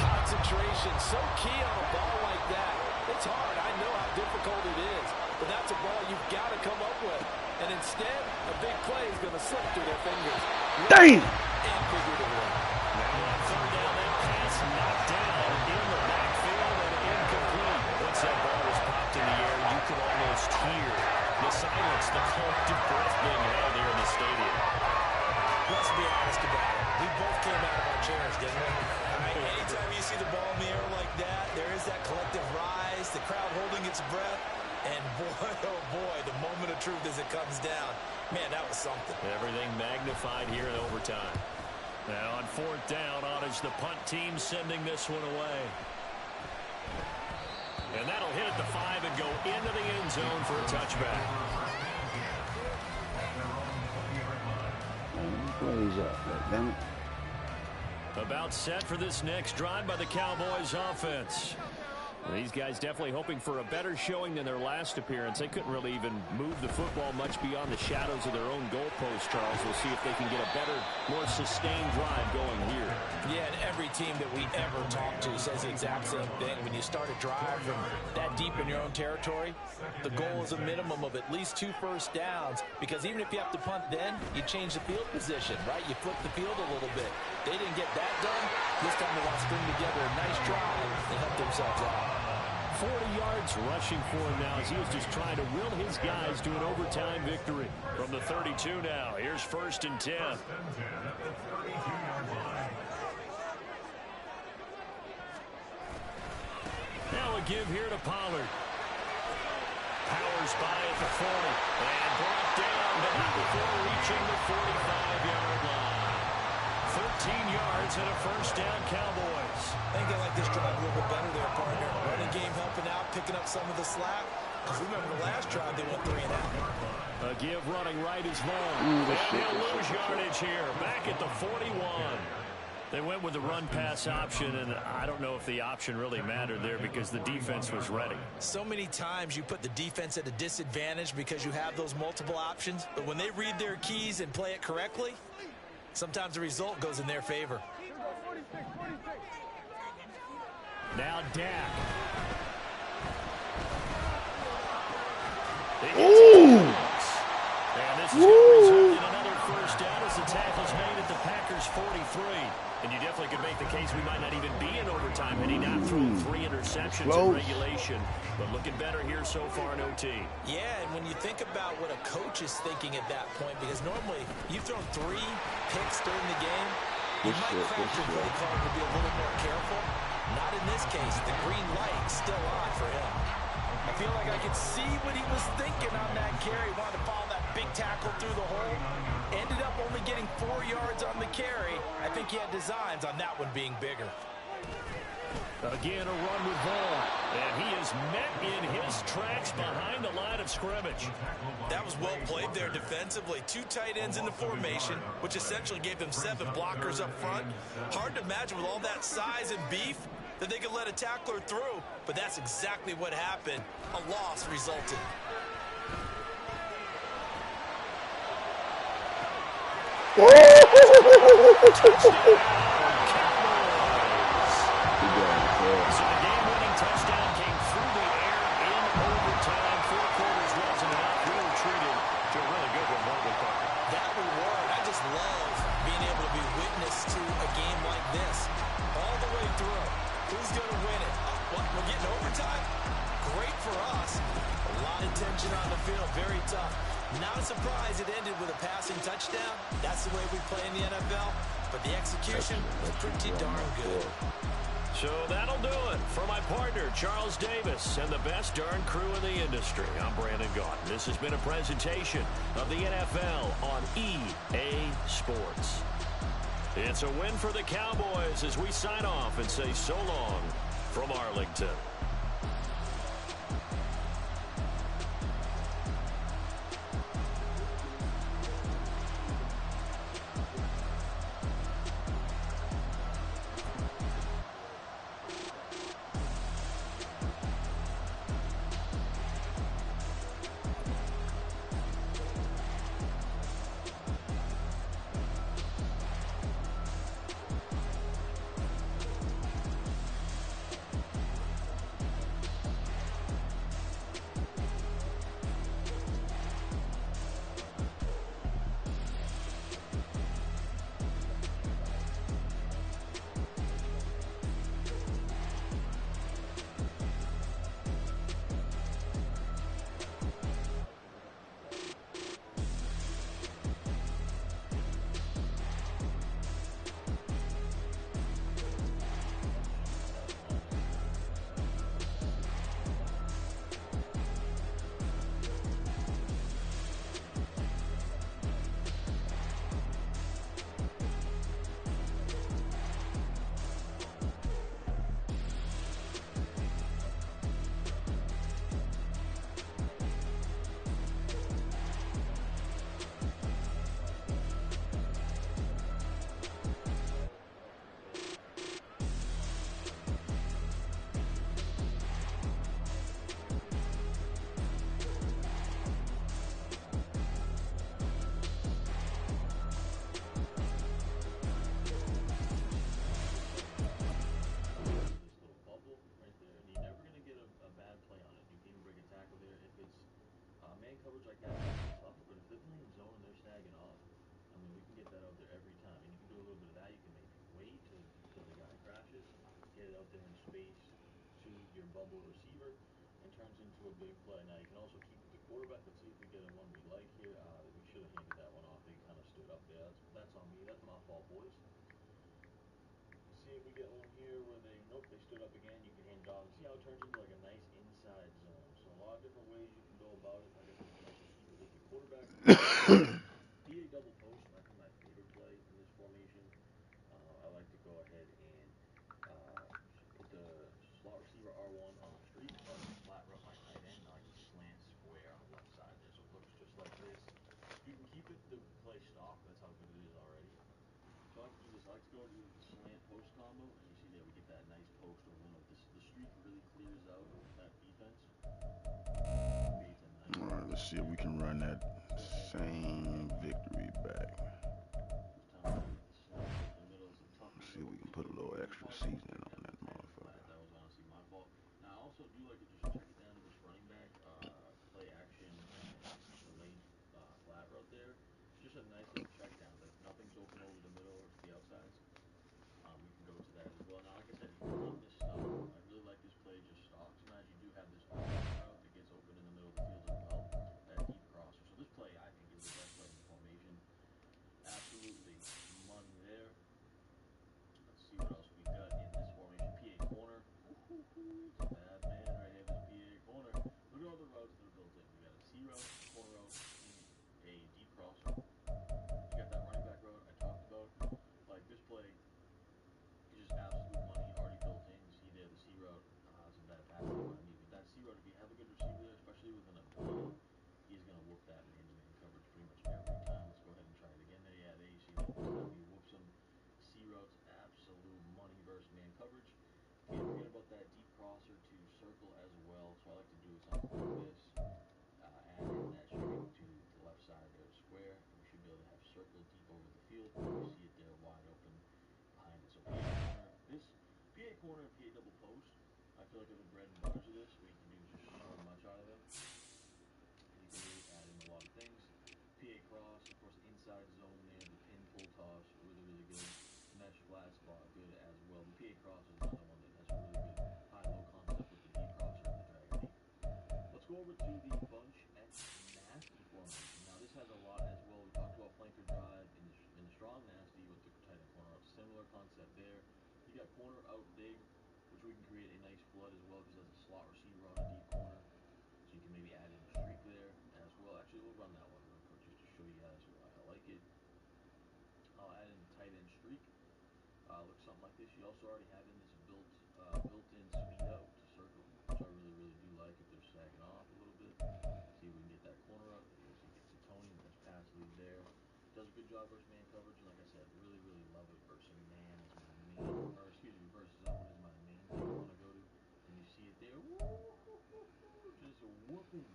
Concentration, so key on a ball like that. It's hard. I know how difficult it is, but that's a ball you've got to come up with. And instead, a big play is going to slip through their fingers. Damn! And figuratively. Now on third down, that pass knocked down in the backfield and incomplete. Once that ball was popped in the air, you could almost hear the silence, the collective breath being held here in the stadium. Let's be honest about it. We both came out of our chairs, didn't we? Anytime you see the ball in the air like that, there is that collective rise, the crowd holding its breath, and boy, oh boy, the moment of truth as it comes down. Man, that was something. Everything magnified here in overtime. Now on fourth down, Ottage, the punt team sending this one away. And that'll hit at the 5 and go into the end zone for a touchback. Plays up, damn it. About set for this next drive by the Cowboys offense. These guys definitely hoping for a better showing than their last appearance. They couldn't really even move the football much beyond the shadows of their own goalpost, Charles. We'll see if they can get a better, more sustained drive going here. Yeah, and every team that we ever talk to says the exact same thing. When you start a drive from that deep in your own territory, the goal is a minimum of at least 2 first downs, because even if you have to punt then, you change the field position, right? You flip the field a little bit. They didn't get that done. This time they want to string together a nice drive and help themselves out. 40 yards rushing for him now as he was just trying to will his guys to an overtime victory. From the 32 now, here's 1st and 10. Now a give here to Pollard. Powers by at the 40 and brought down, but not before reaching the 45-yard line. 13 yards and a first down, Cowboys. I think they like this drive a little bit better there, partner. Running game helping out, picking up some of the slack. Because remember the last drive, they went 3 and out. A give running right is long. And they'll lose yardage here. Back at the 41. They went with the run-pass option, and I don't know if the option really mattered there because the defense was ready. So many times you put the defense at a disadvantage because you have those multiple options. But when they read their keys and play it correctly, sometimes the result goes in their favor. Now Dak. Ooh! And this is going to result in another first down as the tackle's made at the Packers' 43. And you definitely could make the case we might not even be in overtime had he not thrown 3 interceptions in regulation. But looking better here so far in OT. Yeah, and when you think about what a coach is thinking at that point, because normally you've thrown 3 picks during the game, you might craft your play call to be a little more careful. Not in this case. The green light still on for him. I feel like I could see what he was thinking on that carry. Wanted to follow that big tackle through the hole. Ended up only getting 4 yards on the carry. I think he had designs on that one being bigger. Again, a run with Vaughn. And he is met in his tracks behind the line of scrimmage. That was well played there defensively. 2 tight ends in the formation, which essentially gave them 7 blockers up front. Hard to imagine with all that size and beef that they could let a tackler through, but that's exactly what happened. A loss resulted. So the game-winning touchdown came through the air in overtime. 4 quarters wasn't enough. We were treated to a really good one, weren't we, Parker? That reward, I just love being able to be witness to a game like this. All the way through. Who's going to win it? What, we're getting overtime? Great for us. A lot of tension on the field. Very tough. Not a surprise it ended with a passing touchdown. That's the way we play in the NFL. But the execution was pretty darn good. So that'll do it for my partner, Charles Davis, and the best darn crew in the industry. I'm Brandon Gaudin. This has been a presentation of the NFL on EA Sports. It's a win for the Cowboys as we sign off and say so long from Arlington. space to your bubble receiver and turns into a big play. Now you can also keep the quarterback. Let's see if we get in one we like here. We should have handed that one off. They kind of stood up there. That's on me. That's my fault, boys. See if we get one here where they stood up again. You can hand it off. See how it turns into like a nice inside zone. So a lot of different ways you can go about it. Like I said, you can also keep it with your quarterback. PA double post might be my favorite play in this formation. I like to go ahead and put the slot receiver R1 on the street, so I can flat route my tight end. I like to slant square on the left side there, so it looks just like this. You can keep it the play stock. That's how good it is already. So I like to do this. I like to go to the slant post combo. As you see there, we get that nice post over the middle. The streak really clears out that defense. Creates a nice. All right, let's see if we can run that same victory back. This time the middle is a tough. Let's see if we can put a little extra seasoning on that motherfucker. That was honestly my fault. Now I also do like to just check it down to this running back, play action, and the lane flat route there. Just a nice little check down. If nothing's open over the middle or to the outsides, we can go to that as well. Now, like I said, you can run this stuff. I really like this play just stock. Sometimes you do have this route that gets open in the middle of the field as well. That deep crosser. So this play, I think, is the best play in the formation. Absolutely money there. Let's see what else we got in this formation. PA corner. It's a bad man right here, this PA corner. Look at all the routes that are built in. We got a C route, a corner route, and a deep crosser. You got that running back route I talked about. Like this play is just absolute money already built in. You see there the C route. It's a bad pass by me, but that C route, if you have a good receiver there, especially with an ability, he's gonna whoop that man-to-man coverage pretty much every time. Let's go ahead and try it again. There you see that. This time he whoops him. C routes, absolute money versus man coverage. Can't forget about that deep crosser to circle as well. So I like to do something like this. Add in that streak to the left side there, square. And we should be able to have circle deep over the field. You see it there wide open behind it. So PA corner, this PA corner and PA double post, I feel like are the bread and butters of this. We can do just so much out of them. You can really add in a lot of things. PA cross, of course, inside zone there, the pin pull toss, really, really good. Mesh flat spot, good as well. The PA cross is another one that has a really good high-low concept with the deep crosser and the drag deep. Let's go over to the bunch X nasty formation. Now this has a lot as well. We talked about flanker drive in the strong nasty with the tight end corner out. Similar concept there. You got corner out big, which we can create a nice flood as well because there's a slot receiver on a deep corner. So you can maybe add in a streak there as well. Actually, we'll run that one real quick just to show you guys why I like it. I'll add in the tight end streak. Looks something like this. You also already have in this built-in speed out to circle, which I really, really do like if they're sagging off a little bit. See if we can get that corner up. So you get to Tony, nice pass lead there. Does a good job versus man coverage, and like I said, really, really love it versus man is my main, or excuse me, versus zone is my main thing I want to go to. And you see it there. Just whooping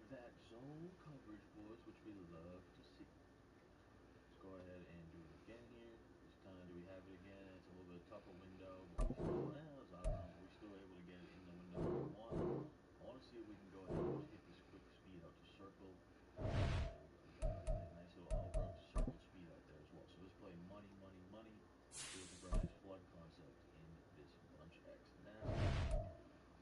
that zone coverage, boys, which we love to see. Let's go ahead and do it again here. This time, do we have it again? It's a little bit tougher window, but we still, we're still able to get it in the window we want. I want to see if we can go ahead and just get this quick speed out to circle. There we go. Nice little out route to circle speed out there as well. So this play money, money, money. We're looking for a nice flood concept in this bunch X. Now,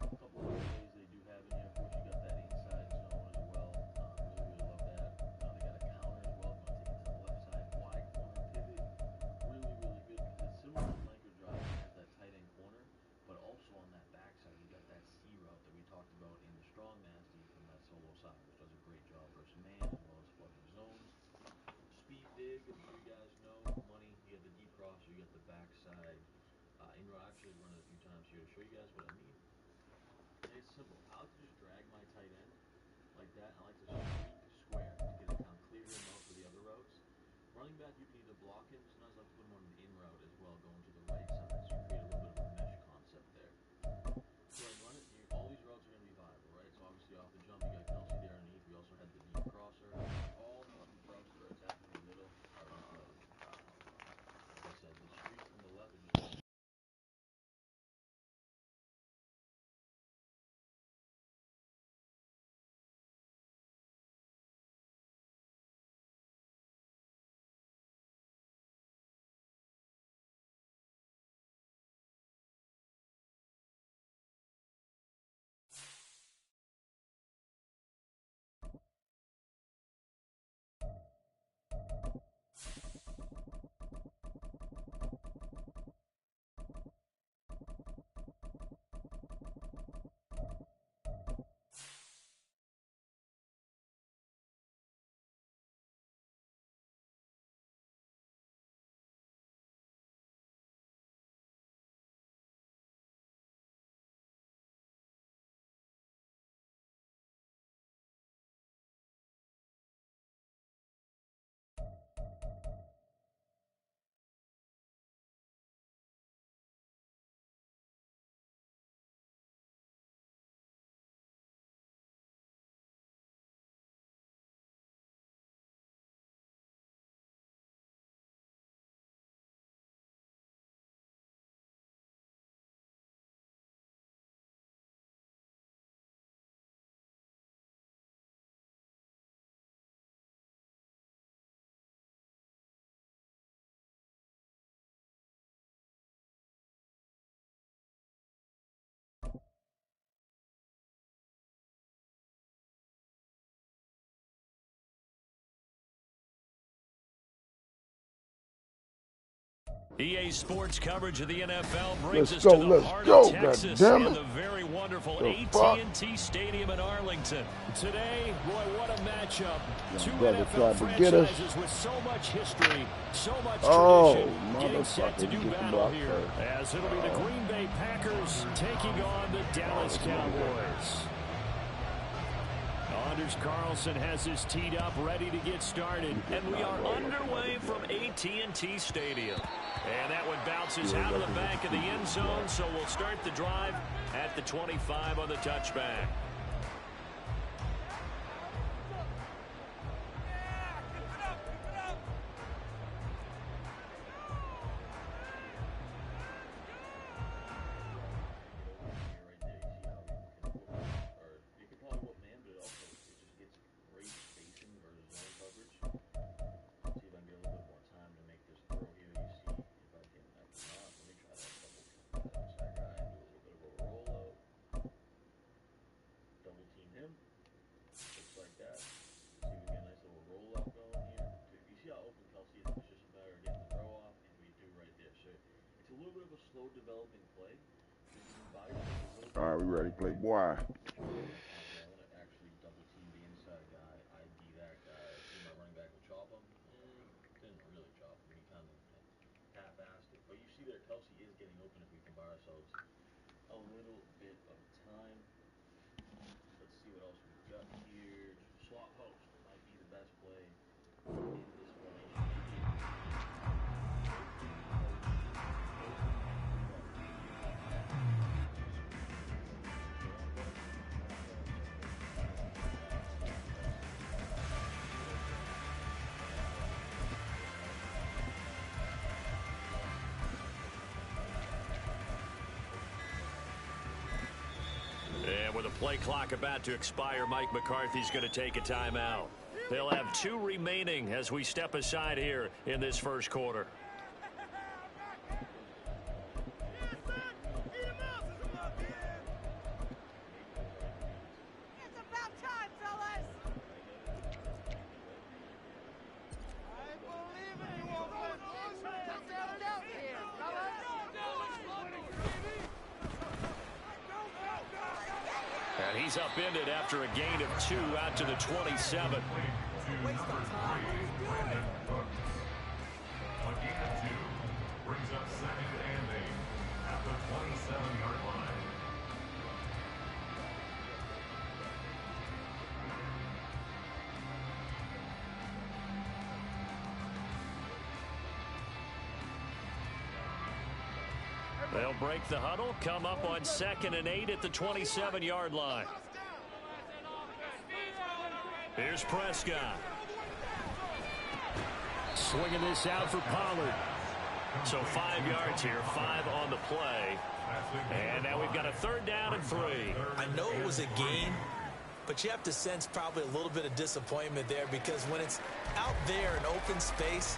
a couple of plays they do have in here. Of course, you got that inside zone as well. Really, really love that. They got a counter as well. Going to take it to the left side. Wide corner pivot. Really, really good because it's similar to flanker drive. It has that tight end corner, but also on that backside, you got that C route that we talked about in the strong nasty from that solo side, which does a great job versus man as well as flooding zones. Speed dig, I'm sure you guys know. Money, you got the deep crosser, you got the backside. I'll actually run it a few times here to show you guys what I mean. It's simple. I like to just drag my tight end like that. I like to streak square to get it kind of clear him out for the other routes. Running back, you can either block him. Sometimes I like to put him on an in route as well, going to the right side. So you create a little bit of a mesh concept there. So I run it. All these routes are going to be viable, right? So obviously off the jump, you got Kelsey there underneath. We also had the deep crosser. All the routes that are attacking in the middle are going to play. Like I said, the streak from the left is just EA Sports coverage of the NFL brings Let's us go, to the let's heart go, of Texas goddammit. and the very wonderful The fuck? AT&T Stadium in Arlington. Today, boy, what a matchup. Two brother NFL tried to get us. franchises with so much history, so much Oh, tradition, getting set to motherfucker, do you get the battle block here. first. As it'll be the Green Bay Packers taking on the Dallas Cowboys. Anders Carlson has his teed up, ready to get started. And we are underway from AT&T Stadium. And that one bounces out of the back of the end zone, so we'll start the drive at the 25 on the touchback. Developing play. All right, we ready, play boy. I want to actually double team the inside guy, ID that guy. See my running back will chop him. Didn't really chop him. He kind of half-assed it. But you see there, Kelsey is getting open if we can buy ourselves a little bit of time. Let's see what else we've got here. Slot post might be the best play in this formation. And with a play clock about to expire, Mike McCarthy's going to take a timeout. They'll have 2 remaining as we step aside here in this first quarter. And he's upended after a gain of 2 out to the 27. Brings up 2nd and 8 at the 27-yard line. They'll break the huddle, come up on 2nd and 8 at the 27-yard line. Here's Prescott. Swinging this out for Pollard. So 5 yards here, 5 on the play. And now we've got a 3rd down and 3. I know it was a gain, but you have to sense probably a little bit of disappointment there because when it's out there in open space,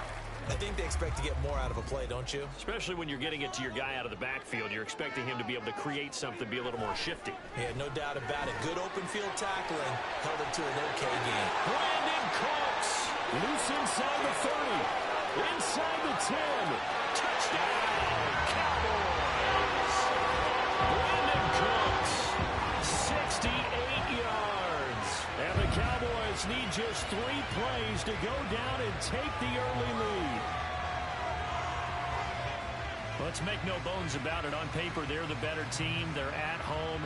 I think they expect to get more out of a play, don't you? Especially when you're getting it to your guy out of the backfield. You're expecting him to be able to create something, be a little more shifty. Yeah, no doubt about it. Good open field tackling. Held it to an okay game. Brandon Cooks. Loose inside the 30. Inside the 10. Touchdown, Cowboys. Brandon Cooks, 68 yards. And the Cowboys need just 3 plays to go down and take the early lead. Let's make no bones about it. On paper, they're the better team. They're at home.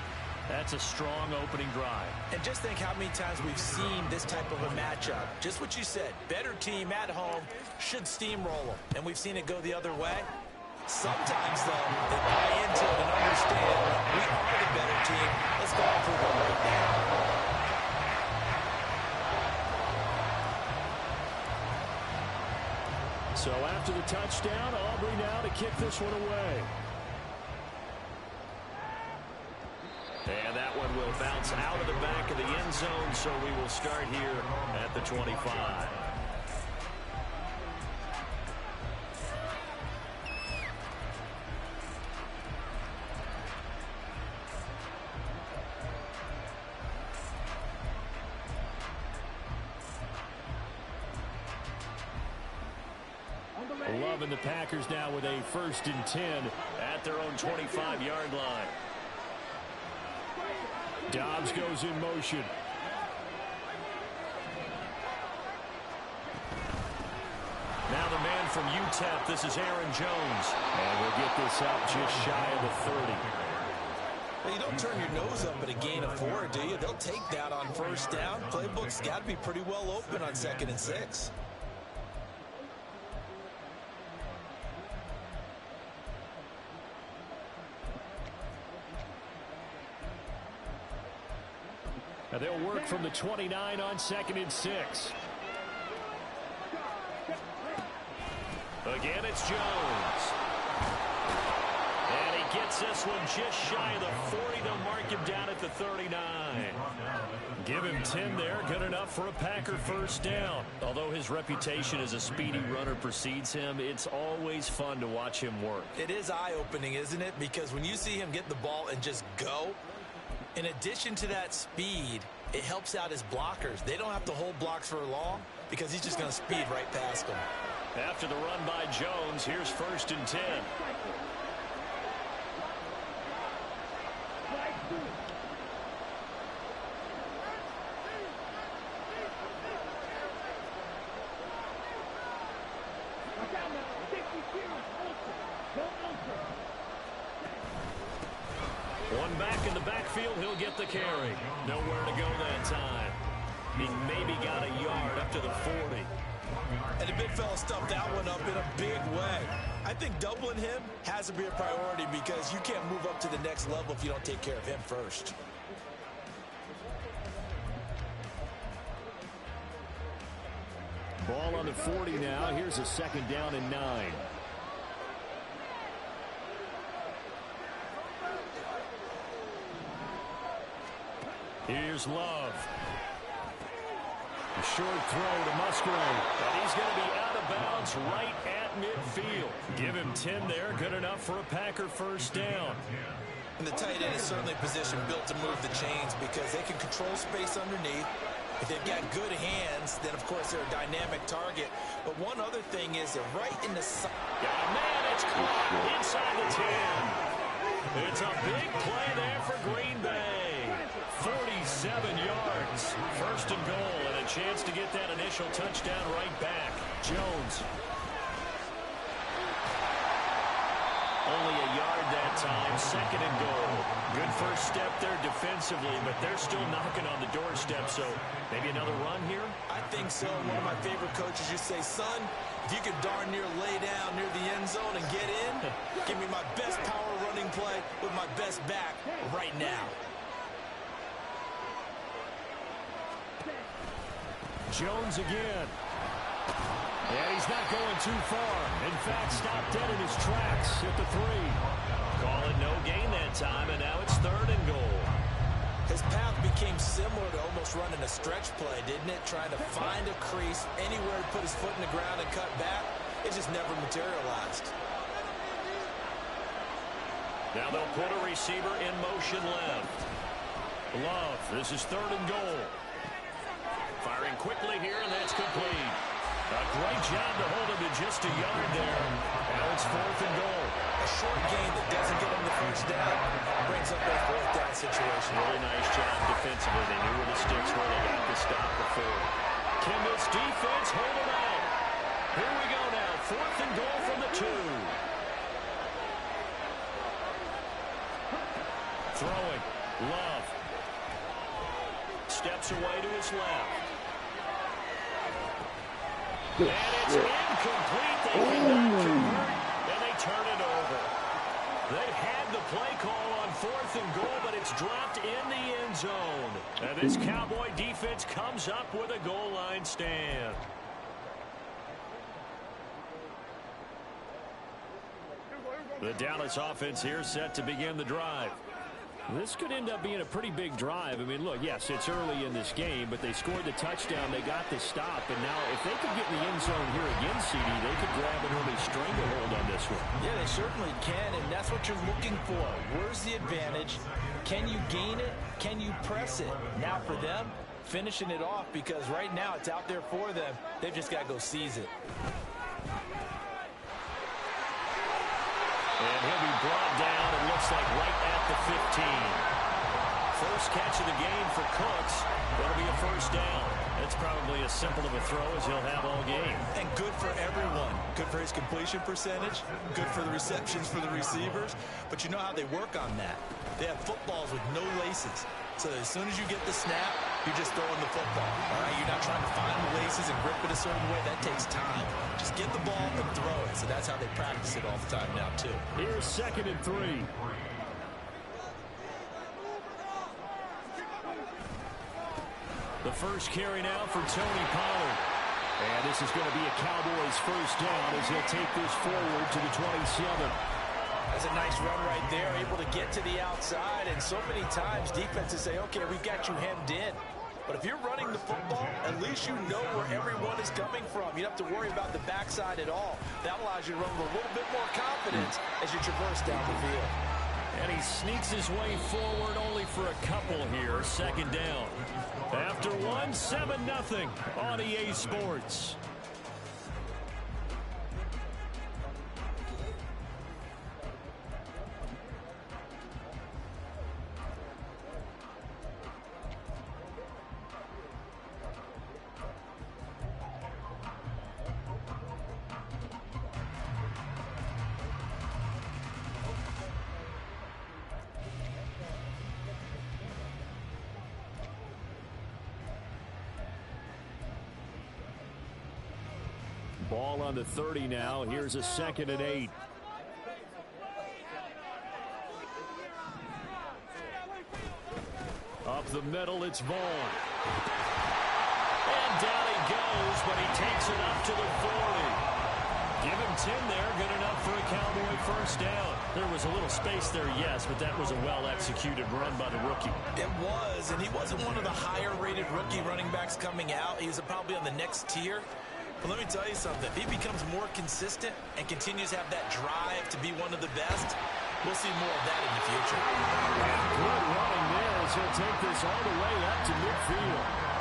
That's a strong opening drive. And just think how many times we've seen this type of a matchup. Just what you said. Better team at home should steamroll them. And we've seen it go the other way. Sometimes, though, they buy into it and understand we are the better team. Let's go and prove it right now. So after the touchdown, Aubrey now to kick this one away. And that one will bounce out of the back of the end zone, so we will start here at the 25. love, and the Packers now with a 1st and 10 at their own 25-yard line. Dobbs goes in motion. Now the man from UTEP, this is Aaron Jones. And we'll get this out just shy of the 30. Well, you don't turn your nose up at a gain of 4, do you? They'll take that on 1st down. Playbook's got to be pretty well open on 2nd and 6. Now they'll work from the 29 on 2nd and 6. Again, it's Jones. And he gets this one just shy of the 40. They'll mark him down at the 39. Give him 10 there. Good enough for a Packer 1st down. Although his reputation as a speedy runner precedes him, it's always fun to watch him work. It is eye-opening, isn't it? Because when you see him get the ball and just go, in addition to that speed, it helps out his blockers. They don't have to hold blocks for long because he's just going to speed right past them. After the run by Jones, here's 1st and 10. One back in the backfield, he'll get the carry. Nowhere to go that time. He maybe got a yard up to the 40. And the big fella stuffed that one up in a big way. I think doubling him has to be a priority because you can't move up to the next level if you don't take care of him first. Ball on the 40 now. Here's a 2nd down and 9. Here's Love. A short throw to Musgrave. And he's going to be out of bounds right at midfield. Give him 10 there. Good enough for a Packer 1st down. And the tight end is certainly a position built to move the chains because they can control space underneath. If they've got good hands, then, of course, they're a dynamic target. But one other thing is they're right in the side. Got a man. It's caught inside the 10. It's a big play there for Green Bay. 47 yards. 1st and goal, and a chance to get that initial touchdown right back. Jones. Only a yard that time. 2nd and goal. Good first step there defensively, but they're still knocking on the doorstep, so maybe another run here? I think so. One of my favorite coaches used to say, son, if you could darn near lay down near the end zone and get in, give me my best power running play with my best back right now. Jones again. And he's not going too far. In fact, stopped dead in his tracks at the 3. Call it no gain that time, and now it's 3rd and goal. His path became similar to almost running a stretch play, didn't it? Trying to find a crease, anywhere to put his foot in the ground and cut back. It just never materialized. Now they'll put a receiver in motion left. Love, this is 3rd and goal. Firing quickly here, and that's complete. A great job to hold him to just a yard there. Now it's 4th and goal. A short gain that doesn't get him the 1st down brings up a 4th down situation. Really nice job defensively. They knew where the sticks were. They got the stop before. Can this defense hold him out? Here we go now. 4th and goal from the 2. Throwing. Love. Steps away to his left. And it's incomplete. They cannot convert, and they turn it over. They had the play call on 4th and goal, but it's dropped in the end zone. And this Cowboy defense comes up with a goal line stand. The Dallas offense here set to begin the drive. This could end up being a pretty big drive. I mean, look, yes, it's early in this game, but they scored the touchdown. They got the stop. And now if they could get in the end zone here again, CD, they could grab an early stranglehold on this one. Yeah, they certainly can, and that's what you're looking for. Where's the advantage? Can you gain it? Can you press it? Now for them, finishing it off, because right now it's out there for them. They've just got to go seize it. And he'll be brought down, it looks like right at the 15. First catch of the game for Cooks. That'll be a first down. That's probably as simple of a throw as he'll have all game. And good for everyone. Good for his completion percentage. Good for the receptions for the receivers. But you know how they work on that. They have footballs with no laces. So as soon as you get the snap, you're just throwing the football. All right, you're not trying to find the laces and grip it a certain way. That takes time. Just get the ball and throw it. So that's how they practice it all the time now, too. Here's 2nd and 3. The first carry now for Tony Pollard. And this is going to be a Cowboys first down as he'll take this forward to the 27. That's a nice run right there, able to get to the outside. And so many times defenses say, okay, we've got you hemmed in. But if you're running the football, at least you know where everyone is coming from. You don't have to worry about the backside at all. That allows you to run with a little bit more confidence as you traverse down the field. And he sneaks his way forward only for a couple here. 2nd down. After 1, 7-0 on EA Sports. Ball on the 30 now. Here's a 2nd and 8. Up the middle, it's Vaughn. And down he goes, but he takes it up to the 40. Give him 10 there, good enough for a Cowboy first down. There was a little space there, yes, but that was a well-executed run by the rookie. It was, and he wasn't one of the higher-rated rookie running backs coming out. He was probably on the next tier. But let me tell you something. If he becomes more consistent and continues to have that drive to be one of the best, we'll see more of that in the future. And good running there as he'll take this all the way up to midfield.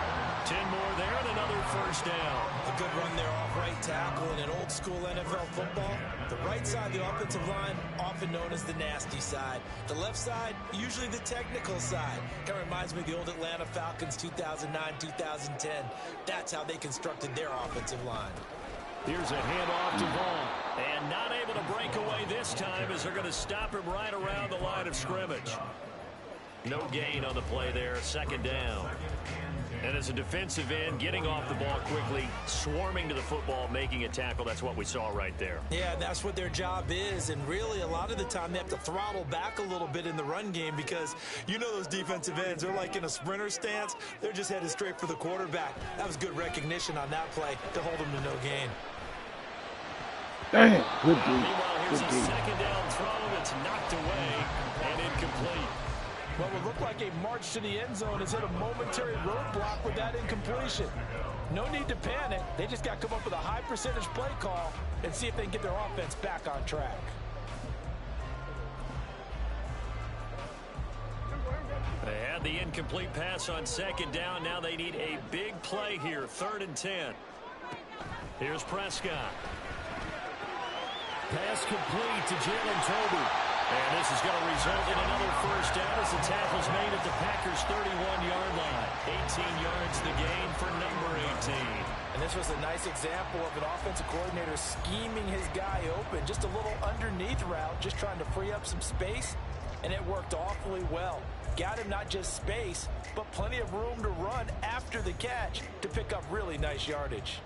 10 more there and another first down. A good run there off right tackle in an old-school NFL football. The right side of the offensive line, often known as the nasty side. The left side, usually the technical side. Kind of reminds me of the old Atlanta Falcons 2009-2010. That's how they constructed their offensive line. Here's a handoff to Vaughn. And not able to break away this time as they're going to stop him right around the line of scrimmage. No gain on the play there, 2nd down. And as a defensive end, getting off the ball quickly, swarming to the football, making a tackle, that's what we saw right there. Yeah, that's what their job is. And really, a lot of the time, they have to throttle back a little bit in the run game because you know those defensive ends, they're like in a sprinter stance. They're just headed straight for the quarterback. That was good recognition on that play to hold them to no gain. Damn, good D. Meanwhile, here's Good a D. 2nd down throw that's knocked away and incomplete. What would look like a march to the end zone has hit a momentary roadblock with that incompletion. No need to panic. They just got to come up with a high percentage play call and see if they can get their offense back on track. They had the incomplete pass on 2nd down. Now they need a big play here. 3rd and 10. Here's Prescott. Pass complete to Jalen Tolbert. And this is going to result in another first down as the tackle's made at the Packers' 31-yard line. 18 yards the gain for number 18. And this was a nice example of an offensive coordinator scheming his guy open. Just a little underneath route, just trying to free up some space. And it worked awfully well. Got him not just space, but plenty of room to run after the catch to pick up really nice yardage.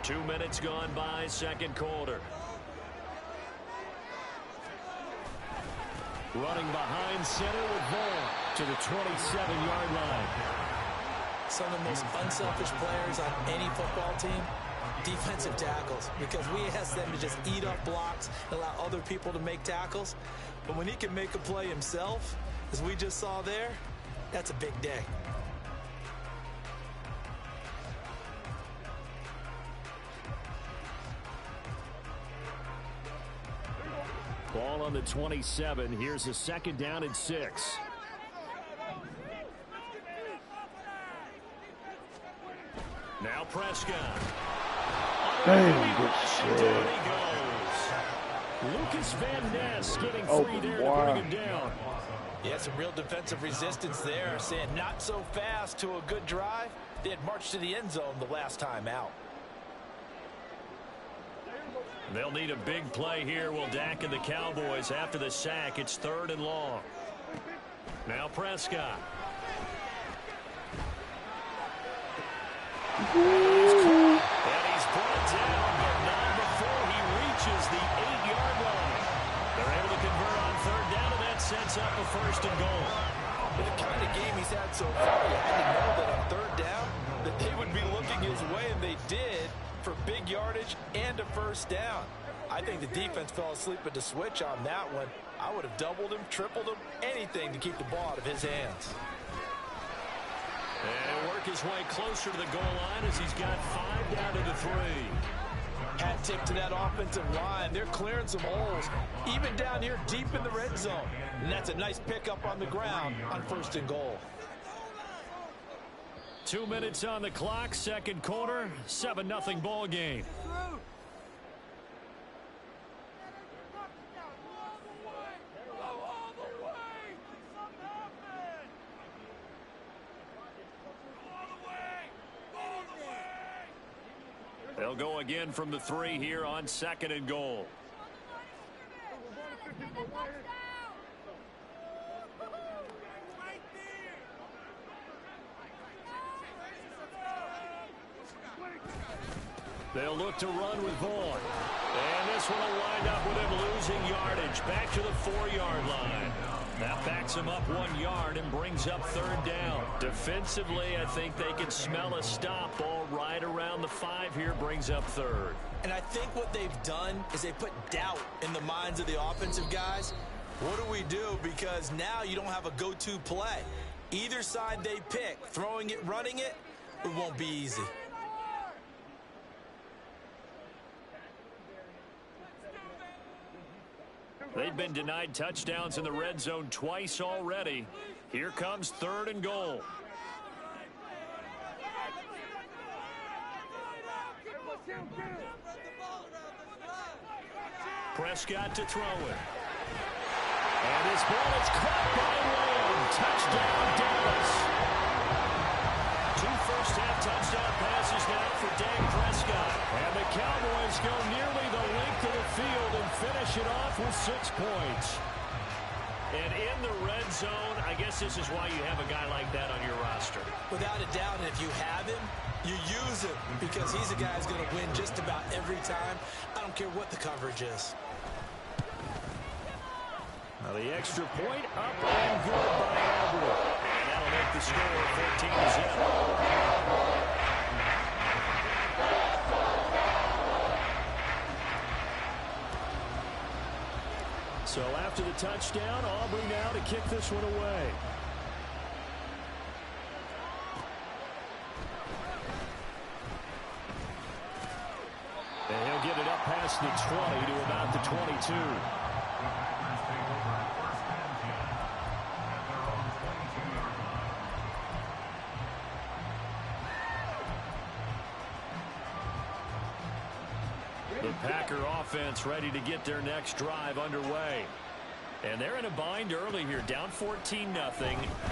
Two minutes gone by, 2nd quarter. Running behind center with Vaughn to the 27-yard line. Some of the most unselfish players on any football team, defensive tackles, because we ask them to just eat up blocks and allow other people to make tackles. But when he can make a play himself, as we just saw there, that's a big day. Ball on the 27. Here's a 2nd down and 6. Now Prescott. Damn, good Down shit. he goes. Lucas Van Ness getting Oh, 3 there to wow. bring him down. Yeah, some real defensive resistance there, saying not so fast to a good drive. They had marched to the end zone the last time out. They'll need a big play here. Will Dak and the Cowboys after the sack. It's 3rd and long. Now Prescott. And he's brought down, but not before he reaches the 8-yard line. They're able to convert on 3rd down, and that sets up a 1st and goal. With the kind of game he's had so far, you had to know that on 3rd down that they would be looking his way, and they did, for big yardage and a 1st down. I think the defense fell asleep at the switch on that one. I would have doubled him, tripled him, anything to keep the ball out of his hands. And work his way closer to the goal line as he's got 5 down to the 3. Hat tip to that offensive line. They're clearing some holes, even down here deep in the red zone. And that's a nice pickup on the ground on 1st and goal. 2 minutes on the clock, 2nd quarter, 7-0 ball game. They'll go again from the 3 here on 2nd and goal. They'll look to run with Vaughn. And this one will wind up with him losing yardage. Back to the 4-yard line. That backs him up 1 yard and brings up 3rd down. Defensively, I think they can smell a stop. Ball right around the 5 here brings up 3rd. And I think what they've done is they put doubt in the minds of the offensive guys. What do we do? Because now you don't have a go-to play. Either side they pick, throwing it, running it, it won't be easy. They've been denied touchdowns in the red zone twice already. Here comes 3rd and goal. Prescott to throw it. And this ball is caught by Lamb. Touchdown, Dallas. 2 first-half touchdown passes now for Dak Prescott. And the Cowboys go nearly the length of the field and finish it off with 6 points. And in the red zone, I guess this is why you have a guy like that on your roster. Without a doubt, and if you have him, you use him because he's a guy who's going to win just about every time. I don't care what the coverage is. Now the extra point up and good by Aubrey. And that'll make the score 14-0. So after the touchdown, Aubrey now to kick this one away. And he'll get it up past the 20 to about the 22. The Packer offense ready to get their next drive underway. And they're in a bind early here, down 14-0.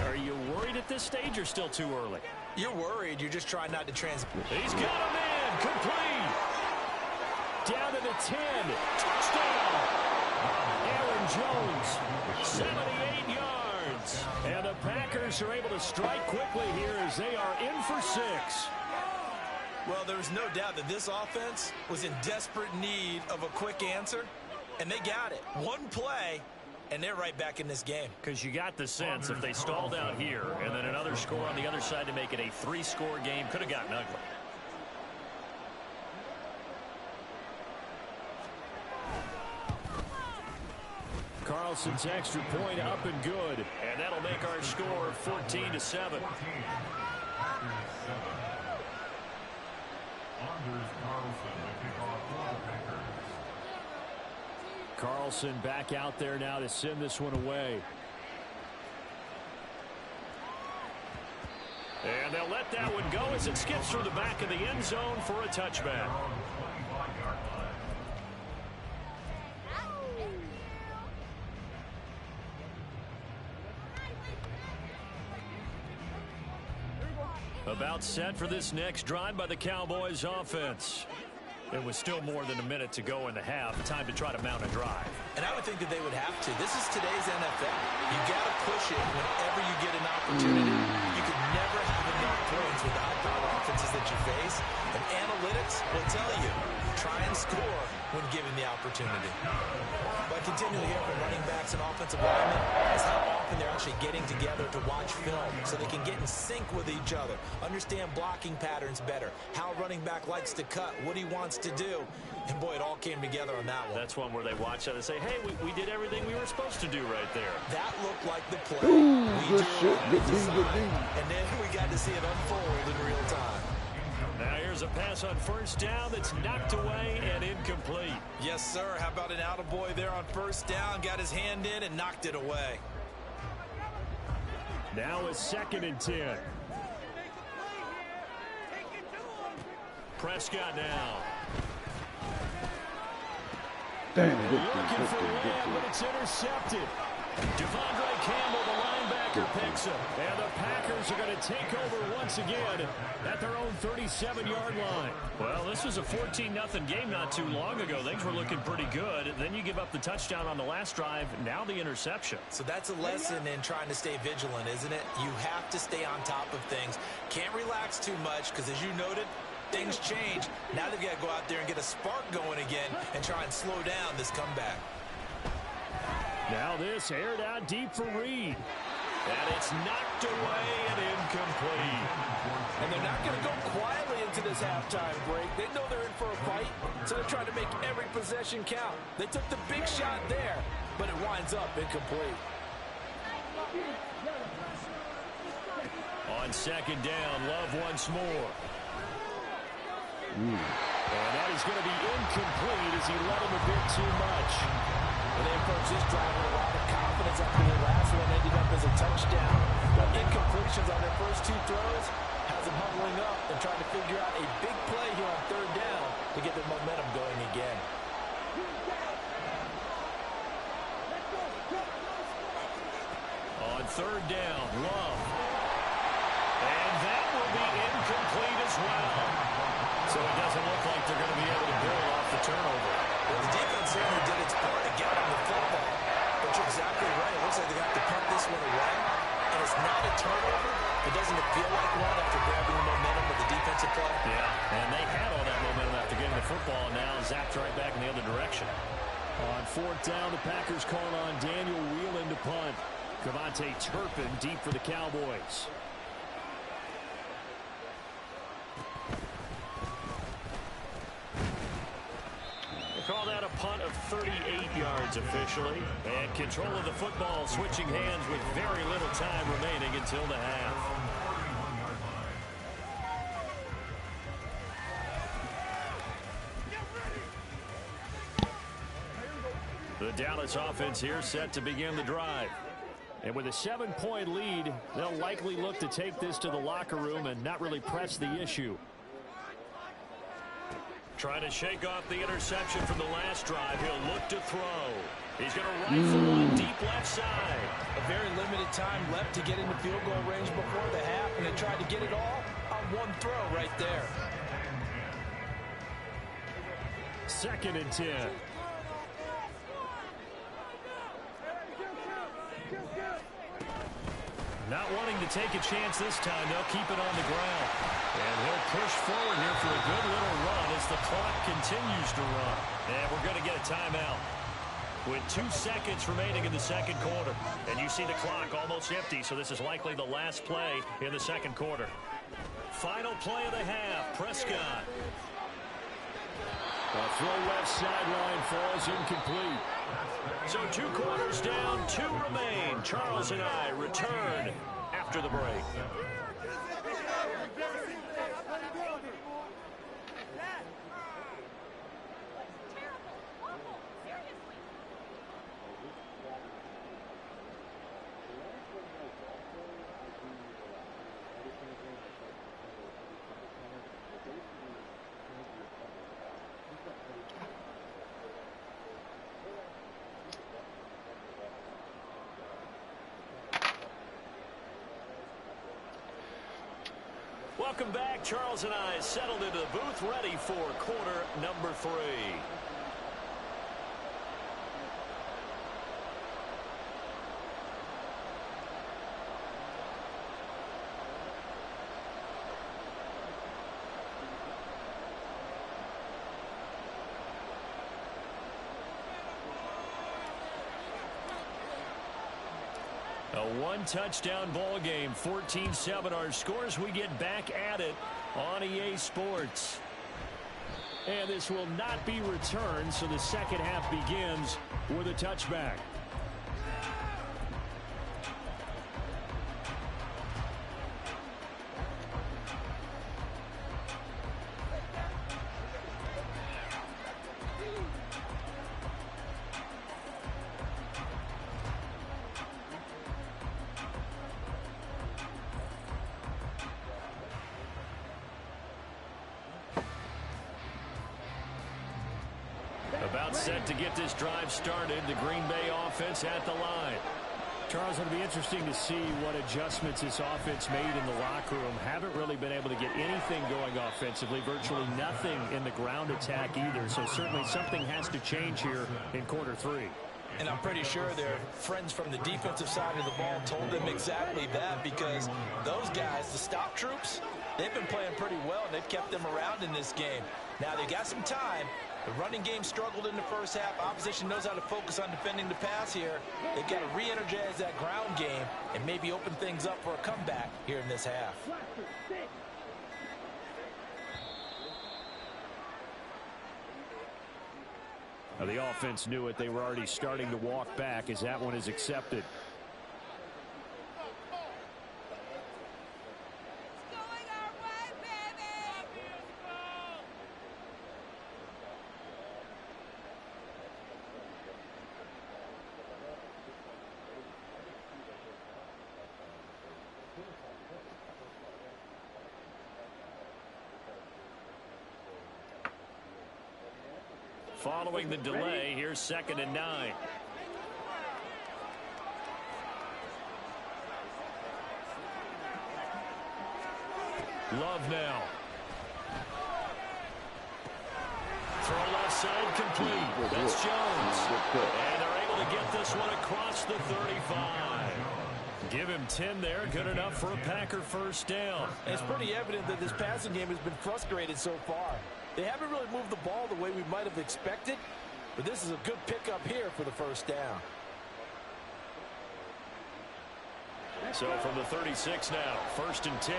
Are you worried at this stage or still too early? You're worried. You're just trying not to He's got a man. Complete. Down to the 10. Touchdown. Aaron Jones, 78 yards. And the Packers are able to strike quickly here as they are in for 6. Well, there's no doubt that this offense was in desperate need of a quick answer, and they got it. One play, and they're right back in this game. Because you got the sense if they stalled out here and then another score on the other side to make it a 3-score game, could have gotten ugly. Carlson's extra point up and good. And that'll make our score 14-7. Carlson back out there now to send this one away. And they'll let that one go as it skips through the back of the end zone for a touchback. About set for this next drive by the Cowboys offense. It was still more than a minute to go in the half. Time to try to mount a drive. And I would think that they would have to. This is today's NFL. You got to push it whenever you get an opportunity. You could never have enough points with the high-power offenses that you face. And analytics will tell you, try and score when given the opportunity. But continually hear from running backs and offensive linemen is how often they're actually getting together to watch film so they can get in sync with each other, understand blocking patterns better, how a running back likes to cut, what he wants to do. And, boy, it all came together on that one. That's one where they watch that and say, hey, we did everything we were supposed to do right there. That looked like the play. Good shit. Good D. And then we got to see it unfold in real time. Now here's a pass on first down that's knocked away and incomplete. Yes, sir. How about an attaboy there on first down? Got his hand in and knocked it away. Now a 2nd and 10. Prescott now. Damn, good Looking for D. one, but it's intercepted. Devondre Campbell, the linebacker, picks him. And the Packers are going to take over once again at their own 37-yard line. Well, this was a 14-0 game not too long ago. Things were looking pretty good. Then you give up the touchdown on the last drive. Now the interception. So that's a lesson in trying to stay vigilant, isn't it? You have to stay on top of things. Can't relax too much because, as you noted, things change. Now they've got to go out there and get a spark going again and try and slow down this comeback. Now this aired out deep for Reed. And it's knocked away and incomplete. And they're not going to go quietly into this halftime break. They know they're in for a fight, so they're trying to make every possession count. They took the big shot there, but it winds up incomplete. On 2nd down, Love once more. And that is going to be incomplete as he let him a bit too much. And they approach this drive with a lot of confidence after their last one ended up as a touchdown. But incompletions on their first 2 throws has them huddling up and trying to figure out a big play here on 3rd down to get their momentum going again. On 3rd down, Love. And that will be incomplete as well. So it doesn't look like they're going to be able to build off the turnover. Well, the defense certainly did its part to get on the football. But you're exactly right. It looks like they have to punt this one away. And it's not a turnover. It doesn't feel like one after grabbing the momentum with the defensive play. Yeah, and they had all that momentum after getting the football, and now zapped right back in the other direction. On 4th down, the Packers call on Daniel Whelan to punt. Cavante Turpin deep for the Cowboys. Call that a punt of 38 yards officially. And control of the football switching hands with very little time remaining until the half. The Dallas offense here set to begin the drive. And with a 7-point lead, they'll likely look to take this to the locker room and not really press the issue. Trying to shake off the interception from the last drive. He'll look to throw. He's going to rifle one deep left side. A very limited time left to get into field goal range before the half, and they tried to get it all on one throw right there. 2nd and 10. Not wanting to take a chance this time. They'll keep it on the ground. And he'll push forward here for a good little run as the clock continues to run. And we're going to get a timeout with 2 seconds remaining in the 2nd quarter. And you see the clock almost empty, so this is likely the last play in the 2nd quarter. Final play of the half, Prescott. The throw left sideline falls incomplete. So 2 quarters down, 2 remain. Charles and I return after the break. welcome back. Charles and I settled into the booth, ready for quarter number 3. A one-touchdown ball game, 14-7 our scores. We get back at it on EA Sports. And this will not be returned, so the second half begins with a touchback. About set to get this drive started. The Green Bay offense at the line. Charles, it'll be interesting to see what adjustments this offense made in the locker room. Haven't really been able to get anything going offensively. Virtually nothing in the ground attack either. So certainly something has to change here in quarter 3. And I'm pretty sure their friends from the defensive side of the ball told them exactly that, because those guys, the stop troops, they've been playing pretty well, and they've kept them around in this game. Now, they got some time. The running game struggled in the first half. Opposition knows how to focus on defending the pass here. They've got to re-energize that ground game and maybe open things up for a comeback here in this half. Now, the offense knew it. They were already starting to walk back as that one is accepted. Following the delay, here's 2nd and 9. Love now. Throw left side complete. That's Jones. And they're able to get this one across the 35. Give him 10 there. Good enough for a Packer first down. And it's pretty evident that this passing game has been frustrated so far. They haven't really moved the ball the way we might have expected, but this is a good pickup here for the first down. So from the 36 now, 1st and 10.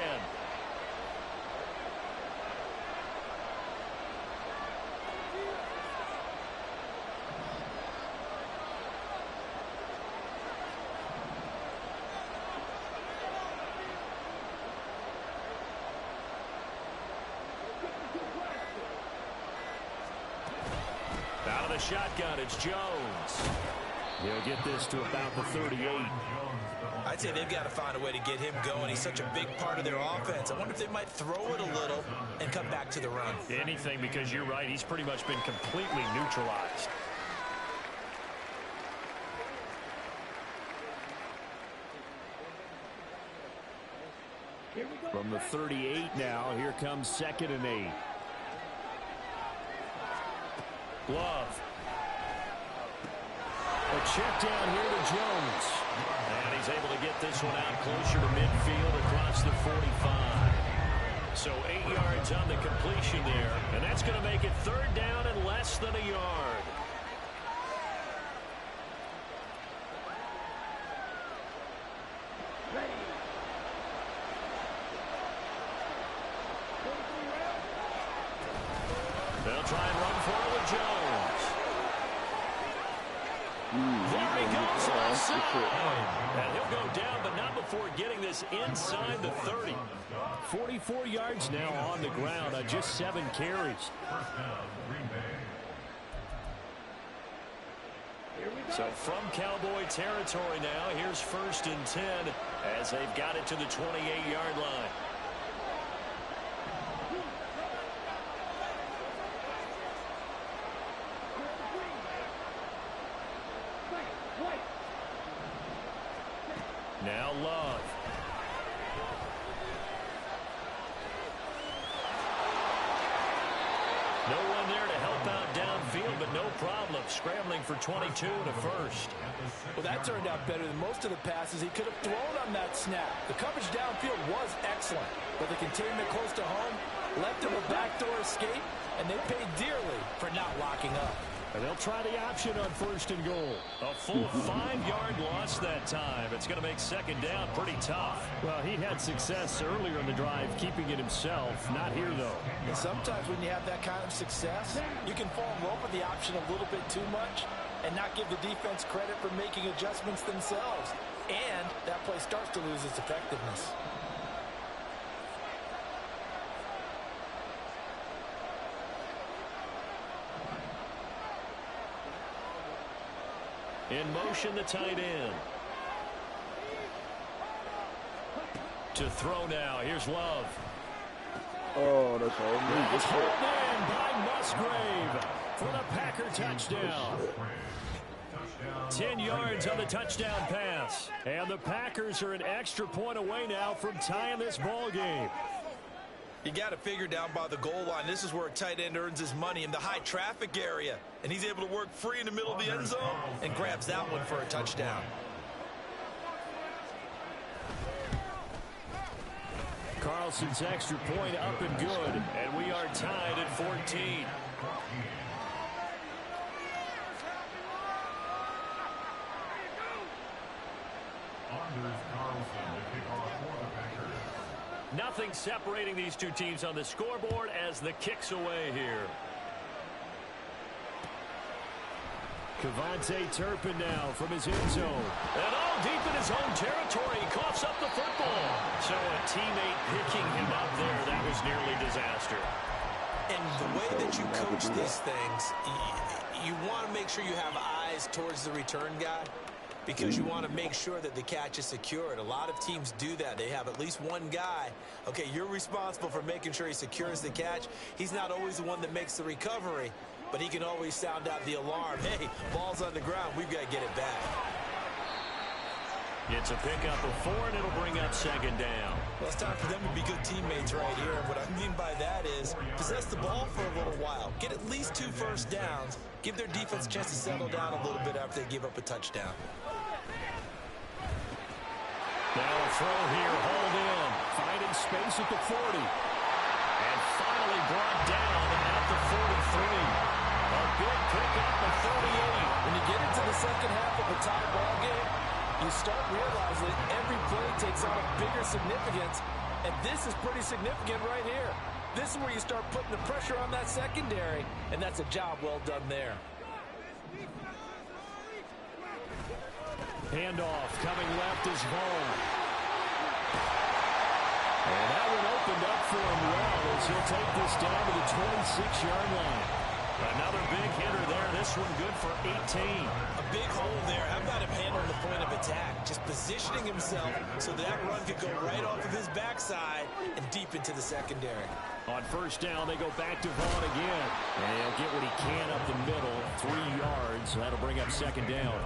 Out of the shotgun, it's Jones. He'll get this to about the 38. I'd say they've got to find a way to get him going. He's such a big part of their offense. I wonder if they might throw it a little and come back to the run. Anything, because you're right. He's pretty much been completely neutralized. From the 38 now, here comes 2nd and 8. Love. A check down here to Jones. And he's able to get this one out closer to midfield across the 45. So 8 yards on the completion there. And that's going to make it 3rd down and less than a yard. They'll try and run for it with Jones. There he goes outside. And he'll go down, but not before getting this inside the 30. 44 yards now on the ground on just 7 carries. So from Cowboy territory now, here's 1st and 10 as they've got it to the 28-yard line. Now Love. problem, scrambling for 22 and a first. Well, that turned out better than most of the passes he could have thrown on that snap. The coverage downfield was excellent, but the containment close to home left him a backdoor escape, and they paid dearly for not locking up. And they'll try the option on 1st and goal. A full 5-yard loss that time. It's going to make 2nd down pretty tough. Well, he had success earlier in the drive keeping it himself. Not here, though. And sometimes when you have that kind of success, you can fall in love with the option a little bit too much and not give the defense credit for making adjustments themselves. And that play starts to lose its effectiveness. In motion, the tight end. To throw now. Here's Love. Oh, that's all. It's hauled in by Musgrave for the Packer touchdown. 10 yards on the touchdown pass. And the Packers are an extra point away now from tying this ball game. You got to figure down by the goal line. This is where a tight end earns his money in the high traffic area. And he's able to work free in the middle of the end zone and grabs that one for a touchdown. Carlson's extra point up and good. And we are tied at 14. Nothing separating these two teams on the scoreboard as the kick's away here. Cavante Turpin now from his end zone. And all deep in his own territory. He coughs up the football. So a teammate picking him up there. That was nearly disaster. And the way that you coach these things, you want to make sure you have eyes towards the return guy, because you want to make sure that the catch is secured. A lot of teams do that. They have at least one guy. Okay, you're responsible for making sure he secures the catch. He's not always the one that makes the recovery, but he can always sound out the alarm. Hey, ball's on the ground. We've got to get it back. It's a pickup of 4, and it'll bring up 2nd down. Well, it's time for them to be good teammates right here. And what I mean by that is possess the ball for a little while. Get at least 2 first downs. Give their defense a chance to settle down a little bit after they give up a touchdown. Now a throw here, hauled in, finding space at the 40. And finally brought down at the 43. A big pickup of 38. When you get into the second half of a tie ball game, you start realizing that every play takes on a bigger significance, and this is pretty significant right here. This is where you start putting the pressure on that secondary, and that's a job well done there. Handoff coming left is Vaughn. And that one opened up for him well as he'll take this down to the 26-yard line. Another big hitter there. This one good for 18. A big hole there. How about him handling the point of attack? Just positioning himself so that run could go right off of his backside and deep into the secondary. On 1st down, they go back to Vaughn again. And he'll get what he can up the middle, 3 yards. That'll bring up 2nd down.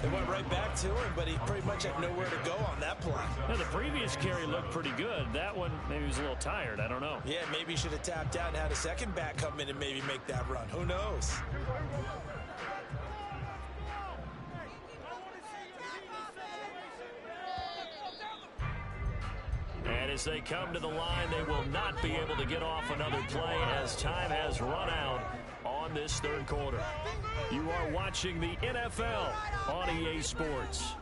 They went right back to him, but he pretty much had nowhere to go on that play. Now, the previous carry looked pretty good. That one, maybe he was a little tired. I don't know. Yeah, maybe he should have tapped out and had a second back come in and maybe make that run. Who knows? And as they come to the line, they will not be able to get off another play as time has run out on this 3rd quarter. You are watching the NFL on EA Sports.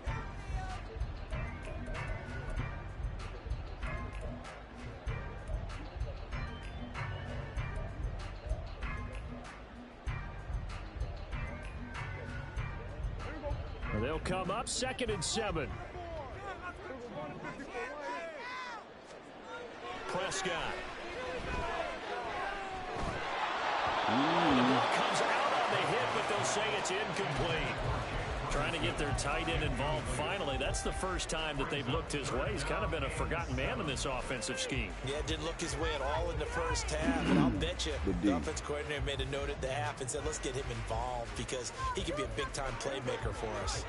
They'll come up 2nd and 7. Prescott. And the ball comes out on the hit, but they'll say it's incomplete. Trying to get their tight end involved finally. That's the first time that they've looked his way. He's kind of been a forgotten man in this offensive scheme. Yeah, didn't look his way at all in the first half. And I'll bet you the offense coordinator made a note at the half and said, let's get him involved because he could be a big-time playmaker for us.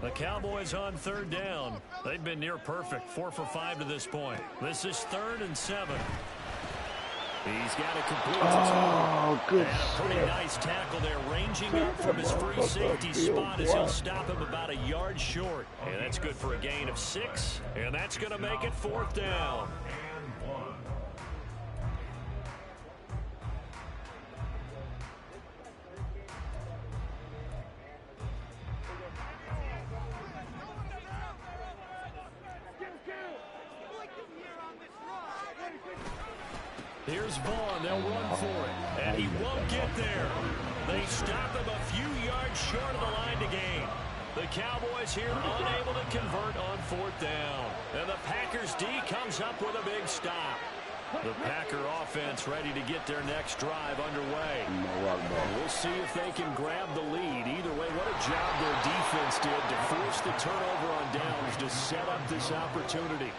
The Cowboys on 3rd down. They've been near perfect, 4 for 5 to this point. This is 3rd and 7. He's got to complete the Oh, good and a pretty shit. nice tackle there, ranging up from his free safety spot as he'll stop him about a yard short. And that's good for a gain of 6, and that's going to make it 4th down. Here's Vaughn. They'll run for it. And he won't get there. They stop him a few yards short of the line to gain. The Cowboys here unable to convert on 4th down. And the Packers D comes up with a big stop. The Packer offense ready to get their next drive underway. We'll see if they can grab the lead. Either way, what a job their defense did to force the turnover on downs to set up this opportunity.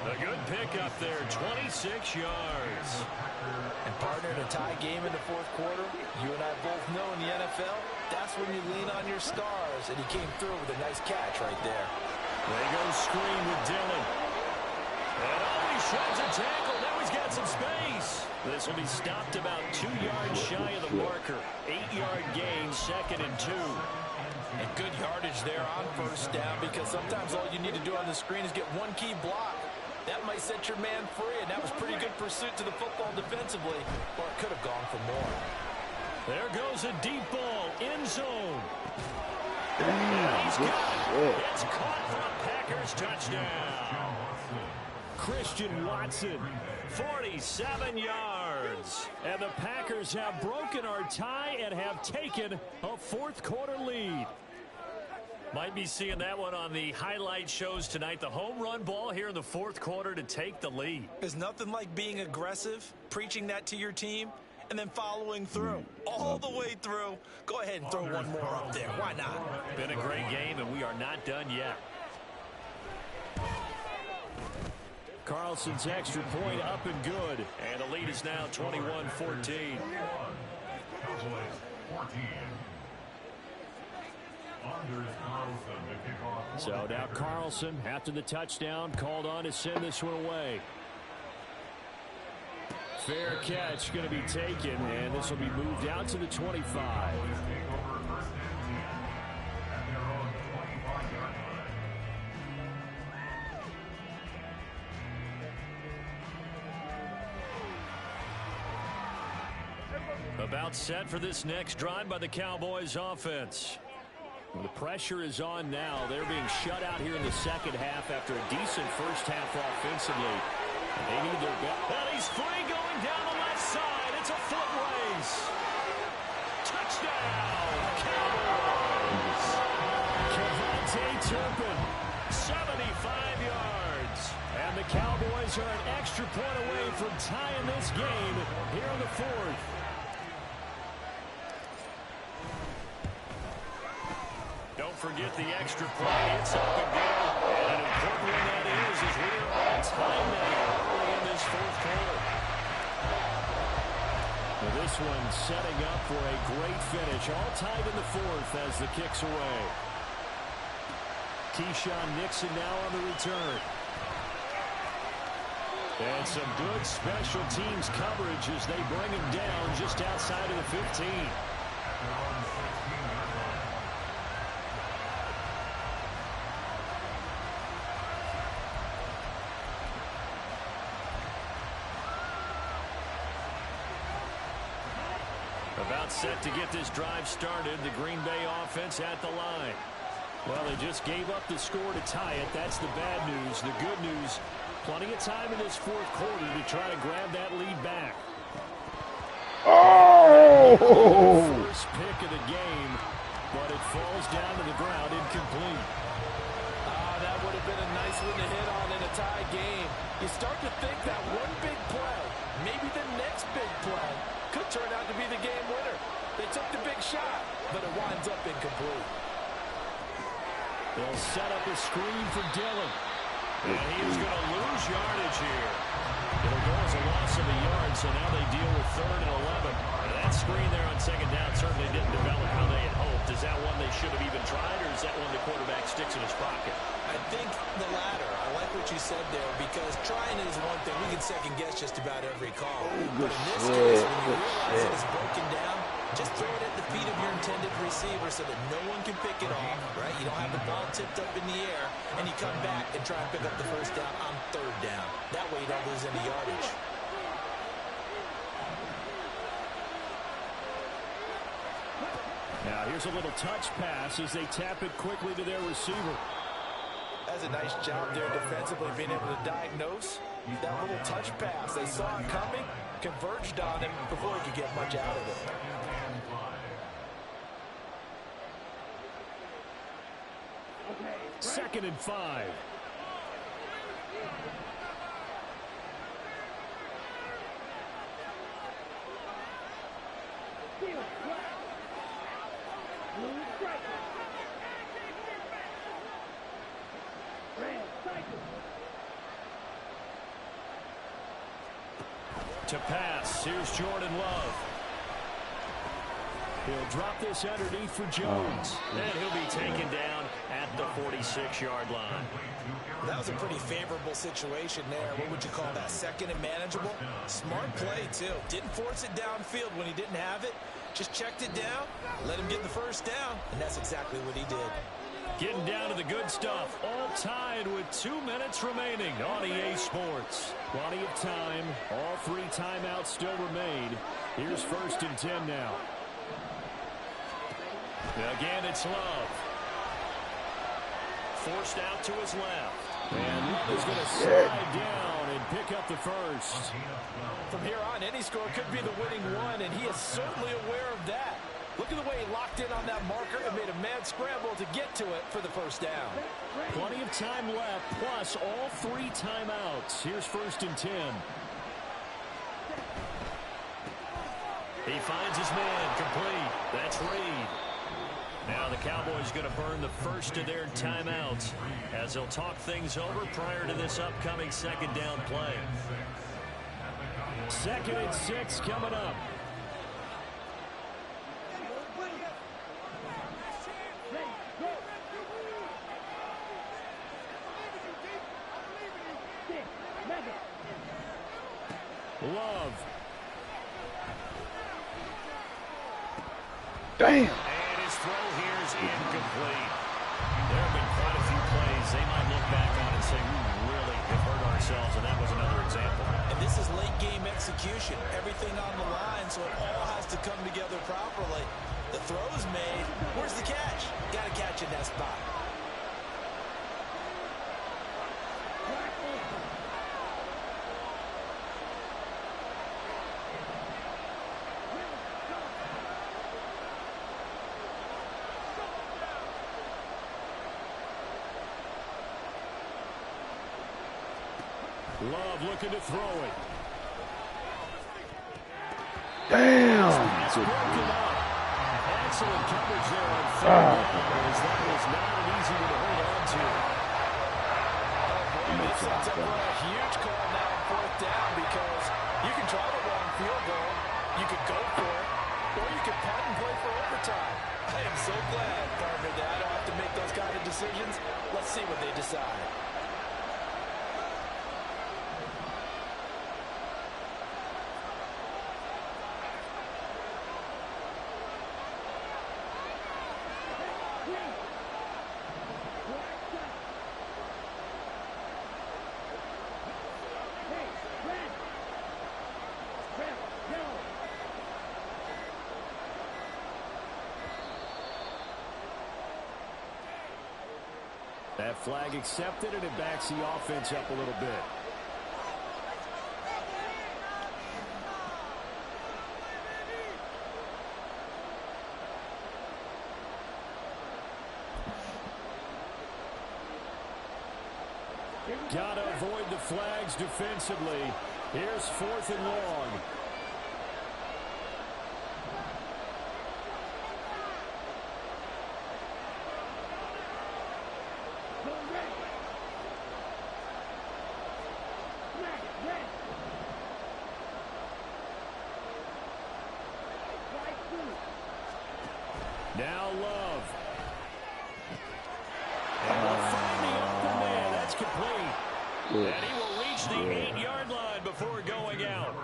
A good pickup there, 26 yards. And partner, in a tie game in the 4th quarter, you and I both know in the NFL, that's when you lean on your stars. And he came through with a nice catch right there. They go screen with Dillon. And he sheds a tackle. Now he's got some space. This will be stopped about 2 yards shy of the marker. 8-yard gain, 2nd and 2. And good yardage there on 1st down, because sometimes all you need to do on the screen is get one key block. That might set your man free, and that was pretty good pursuit to the football defensively, or it could have gone for more. There goes a deep ball, end zone. Damn, He's good got shit. it. It's caught for a Packers touchdown. Christian Watson, 47 yards. And the Packers have broken our tie and have taken a 4th quarter lead. Might be seeing that one on the highlight shows tonight. The home run ball here in the 4th quarter to take the lead. There's nothing like being aggressive, preaching that to your team, and then following through. All the way through. Go ahead and throw one more up there. Why not? Been a great game, and we are not done yet. Carlson's extra point up and good. And the lead is now 21-14. So now Carlson, after the touchdown, called on to send this one away. Fair catch going to be taken, and this will be moved out to the 25. About set for this next drive by the Cowboys offense. The pressure is on now. They're being shut out here in the 2nd half after a decent 1st half offensively. They need their best. And he's free going down the left side. It's a foot race. Touchdown, Cowboys. Kevontae Turpin, 75 yards. And the Cowboys are an extra point away from tying this game here in the 4th. Don't forget the extra play. It's up and good. And an important one that is we are on time now early in this 4th quarter. Now this one setting up for a great finish. All tied in the 4th as the kick's away. Keyshawn Nixon now on the return. And some good special teams coverage as they bring him down just outside of the 15. About set to get this drive started. The Green Bay offense at the line. Well, they just gave up the score to tie it. That's the bad news. The good news, plenty of time in this 4th quarter to try to grab that lead back. Oh! First pick of the game, but it falls down to the ground incomplete. That would have been a nice one to hit on in a tie game. You start to think that one big play, maybe the next big play, could turn out to be the game winner. They took the big shot, but it winds up incomplete. They'll set up a screen for Dillon. And he's going to lose yardage here. It'll go as a loss of a yard, so now they deal with 3rd and 11. And that screen there on 2nd down certainly didn't develop how they had hoped. Is that one they should have even tried, or is that one the quarterback sticks in his pocket? I think the latter. I like like what you said there, because trying is one thing. We can second guess just about every call. But in this case, when you realize it is broken down, just throw it at the feet of your intended receiver so that no one can pick it off, right? You don't have the ball tipped up in the air, and you come back and try and pick up the first down on third down. That way you don't lose any yardage. Now here's a little touch pass as they tap it quickly to their receiver. That's a nice job there defensively, being able to diagnose that little touch pass. They saw it coming, converged on him before he could get much out of it. Second and 5. To pass, here's Jordan Love. He'll drop this underneath for Jones. And he'll be taken down at the 46-yard line. That was a pretty favorable situation there. What would you call that? Second and manageable? Smart play, too. Didn't force it downfield when he didn't have it. Just checked it down, let him get the first down, and that's exactly what he did. Getting down to the good stuff. All tied with 2 minutes remaining on EA Sports. Plenty of time. All 3 timeouts still remain. Here's 1st and 10 now. Again, it's Love. Forced out to his left. And Love is going to slide down and pick up the first. From here on, any score could be the winning one, and he is certainly aware of that. Look at the way he locked in on that marker and made a mad scramble to get to it for the first down. Plenty of time left, plus all 3 timeouts. Here's 1st and 10. He finds his man complete. That's Reed. Now the Cowboys going to burn the first of their timeouts as they'll talk things over prior to this upcoming 2nd down play. 2nd and 6 coming up. Love. Damn. And his throw here is incomplete. There have been quite a few plays they might look back on and say, we really have hurt ourselves, and that was another example. And this is late game execution. Everything on the line, so it all has to come together properly. The throw is made. Where's the catch? Got to catch in that spot. Love looking to throw it. Damn. That's broken up. Excellent coverage there on 3rd down, as that was not an easy one to hold on to. This sets up for a huge call now on 4th down, because you can try the long field goal, you could go for it, or you could punt and play for overtime. I am so glad, partner, that I don't have to make those kind of decisions. Let's see what they decide. That flag accepted, and it backs the offense up a little bit. Got to avoid the flags defensively. Here's 4th and long. Now Love. And we'll find the open man. That's complete. And he will reach the 8-yard line before going out.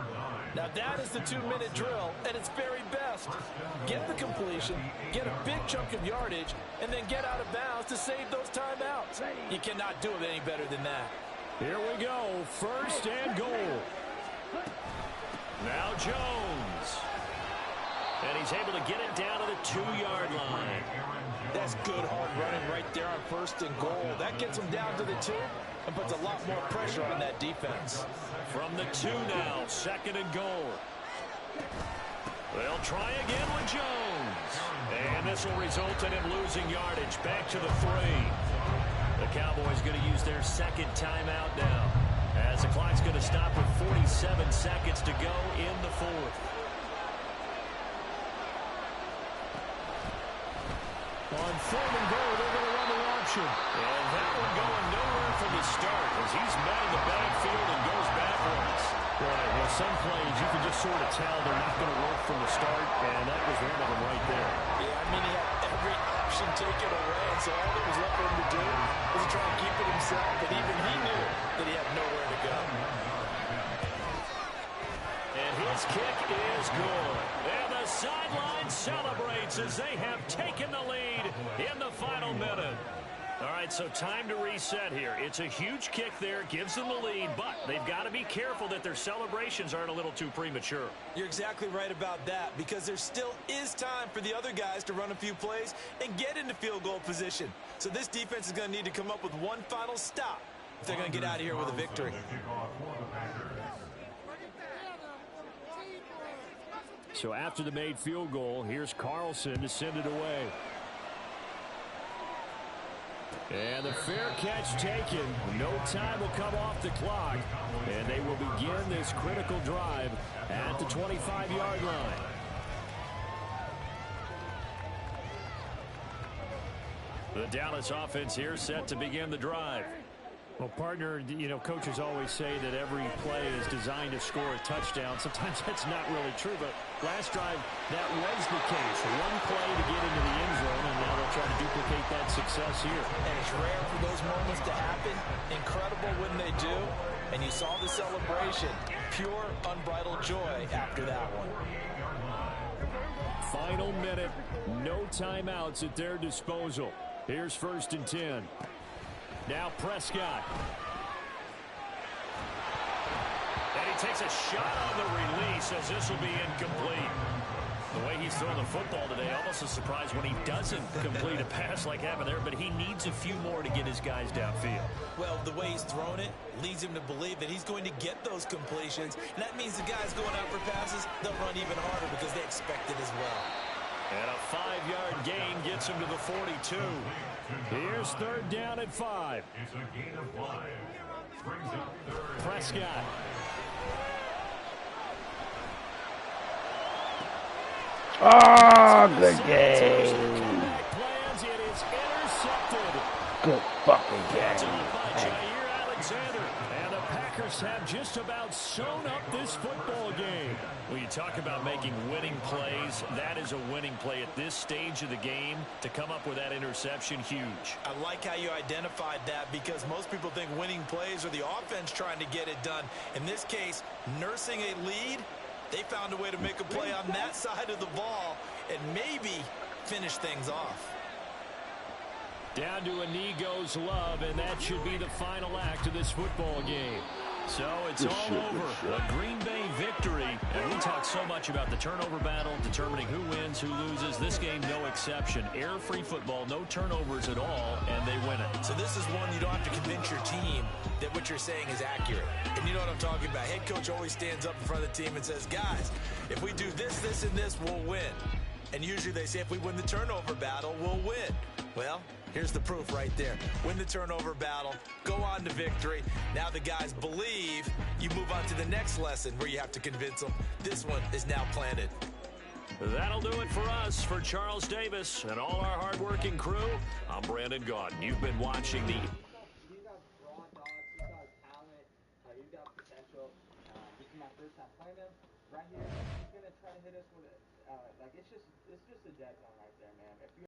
Now that is the 2-minute drill at its very best. Get the completion, get a big chunk of yardage, and then get out of bounds to save those timeouts. You cannot do it any better than that. Here we go, 1st and goal. Now Jones. And he's able to get it down to the 2-yard line. That's good hard running right there on 1st and goal. That gets him down to the 2 and puts a lot more pressure on that defense. From the 2 now, 2nd and goal. They'll try again with Jones. And this will result in him losing yardage. Back to the 3. The Cowboys going to use their 2nd timeout now, as the clock's going to stop with 47 seconds to go in the 4th. On 3rd and goal, they're going to run the option. And that one going nowhere from the start, as he's met in the backfield and goes backwards. Right, well, some plays you can just sort of tell they're not going to work from the start, and that was one of them right there. Yeah, I mean, he had every option taken away, and so all that was left for him to do was to try and keep it himself, but even he knew that he had nowhere to go. And his kick is good. And the sideline celebrates as they have taken the lead in the final minute. All right, so time to reset here. It's a huge kick there, gives them the lead, but they've got to be careful that their celebrations aren't a little too premature. You're exactly right about that, because there still is time for the other guys to run a few plays and get into field goal position. So this defense is going to need to come up with one final stop if they're going to get out of here with a victory. So after the made field goal, here's Carlson to send it away. And the fair catch taken. No time will come off the clock. And they will begin this critical drive at the 25-yard line. The Dallas offense here set to begin the drive. Well, partner, you know, coaches always say that every play is designed to score a touchdown. Sometimes that's not really true, but last drive, that was the case. One play to get into the end zone, and now they'll try to duplicate that success here. And it's rare for those moments to happen. Incredible when they do. And you saw the celebration. Pure, unbridled joy after that one. Final minute. No timeouts at their disposal. Here's 1st and 10. Now Prescott. And he takes a shot on the release as this will be incomplete. The way he's throwing the football today, almost a surprise when he doesn't complete a pass like happened there, but he needs a few more to get his guys downfield. Well, the way he's thrown it leads him to believe that he's going to get those completions. And that means the guys going out for passes, they'll run even harder because they expect it as well. And a 5-yard gain gets him to the 42. Here's 3rd down at 5. It's a gain of 5. Brings up 3rd. Prescott. Ah, good game. Plans, it is intercepted. Good fucking By game. Jair Alexander. And the Packers have just about sewn up this football game. When you talk about making winning plays, that is a winning play at this stage of the game. To come up with that interception, huge. I like how you identified that, because most people think winning plays are the offense trying to get it done. In this case, nursing a lead, they found a way to make a play on that side of the ball and maybe finish things off. Down to a knee goes Love, and that should be the final act of this football game. So it's all over. A Green Bay victory. And we talk so much about the turnover battle, determining who wins, who loses. This game, no exception. Error-free football, no turnovers at all, and they win it. So this is one you don't have to convince your team that what you're saying is accurate. And you know what I'm talking about. Head coach always stands up in front of the team and says, guys, if we do this, this, and this, we'll win. And usually they say if we win the turnover battle, we'll win. Well, here's the proof right there. Win the turnover battle, go on to victory. Now the guys believe. You move on to the next lesson where you have to convince them. This one is now planted. That'll do it for us. For Charles Davis and all our hardworking crew, I'm Brandon Gaudin. You've been watching the... He's got raw dogs, he's got talent, he's got potential. This is my first time playing him. Right here, he's going to try to hit us with it. It's just a dead zone right there, man. If you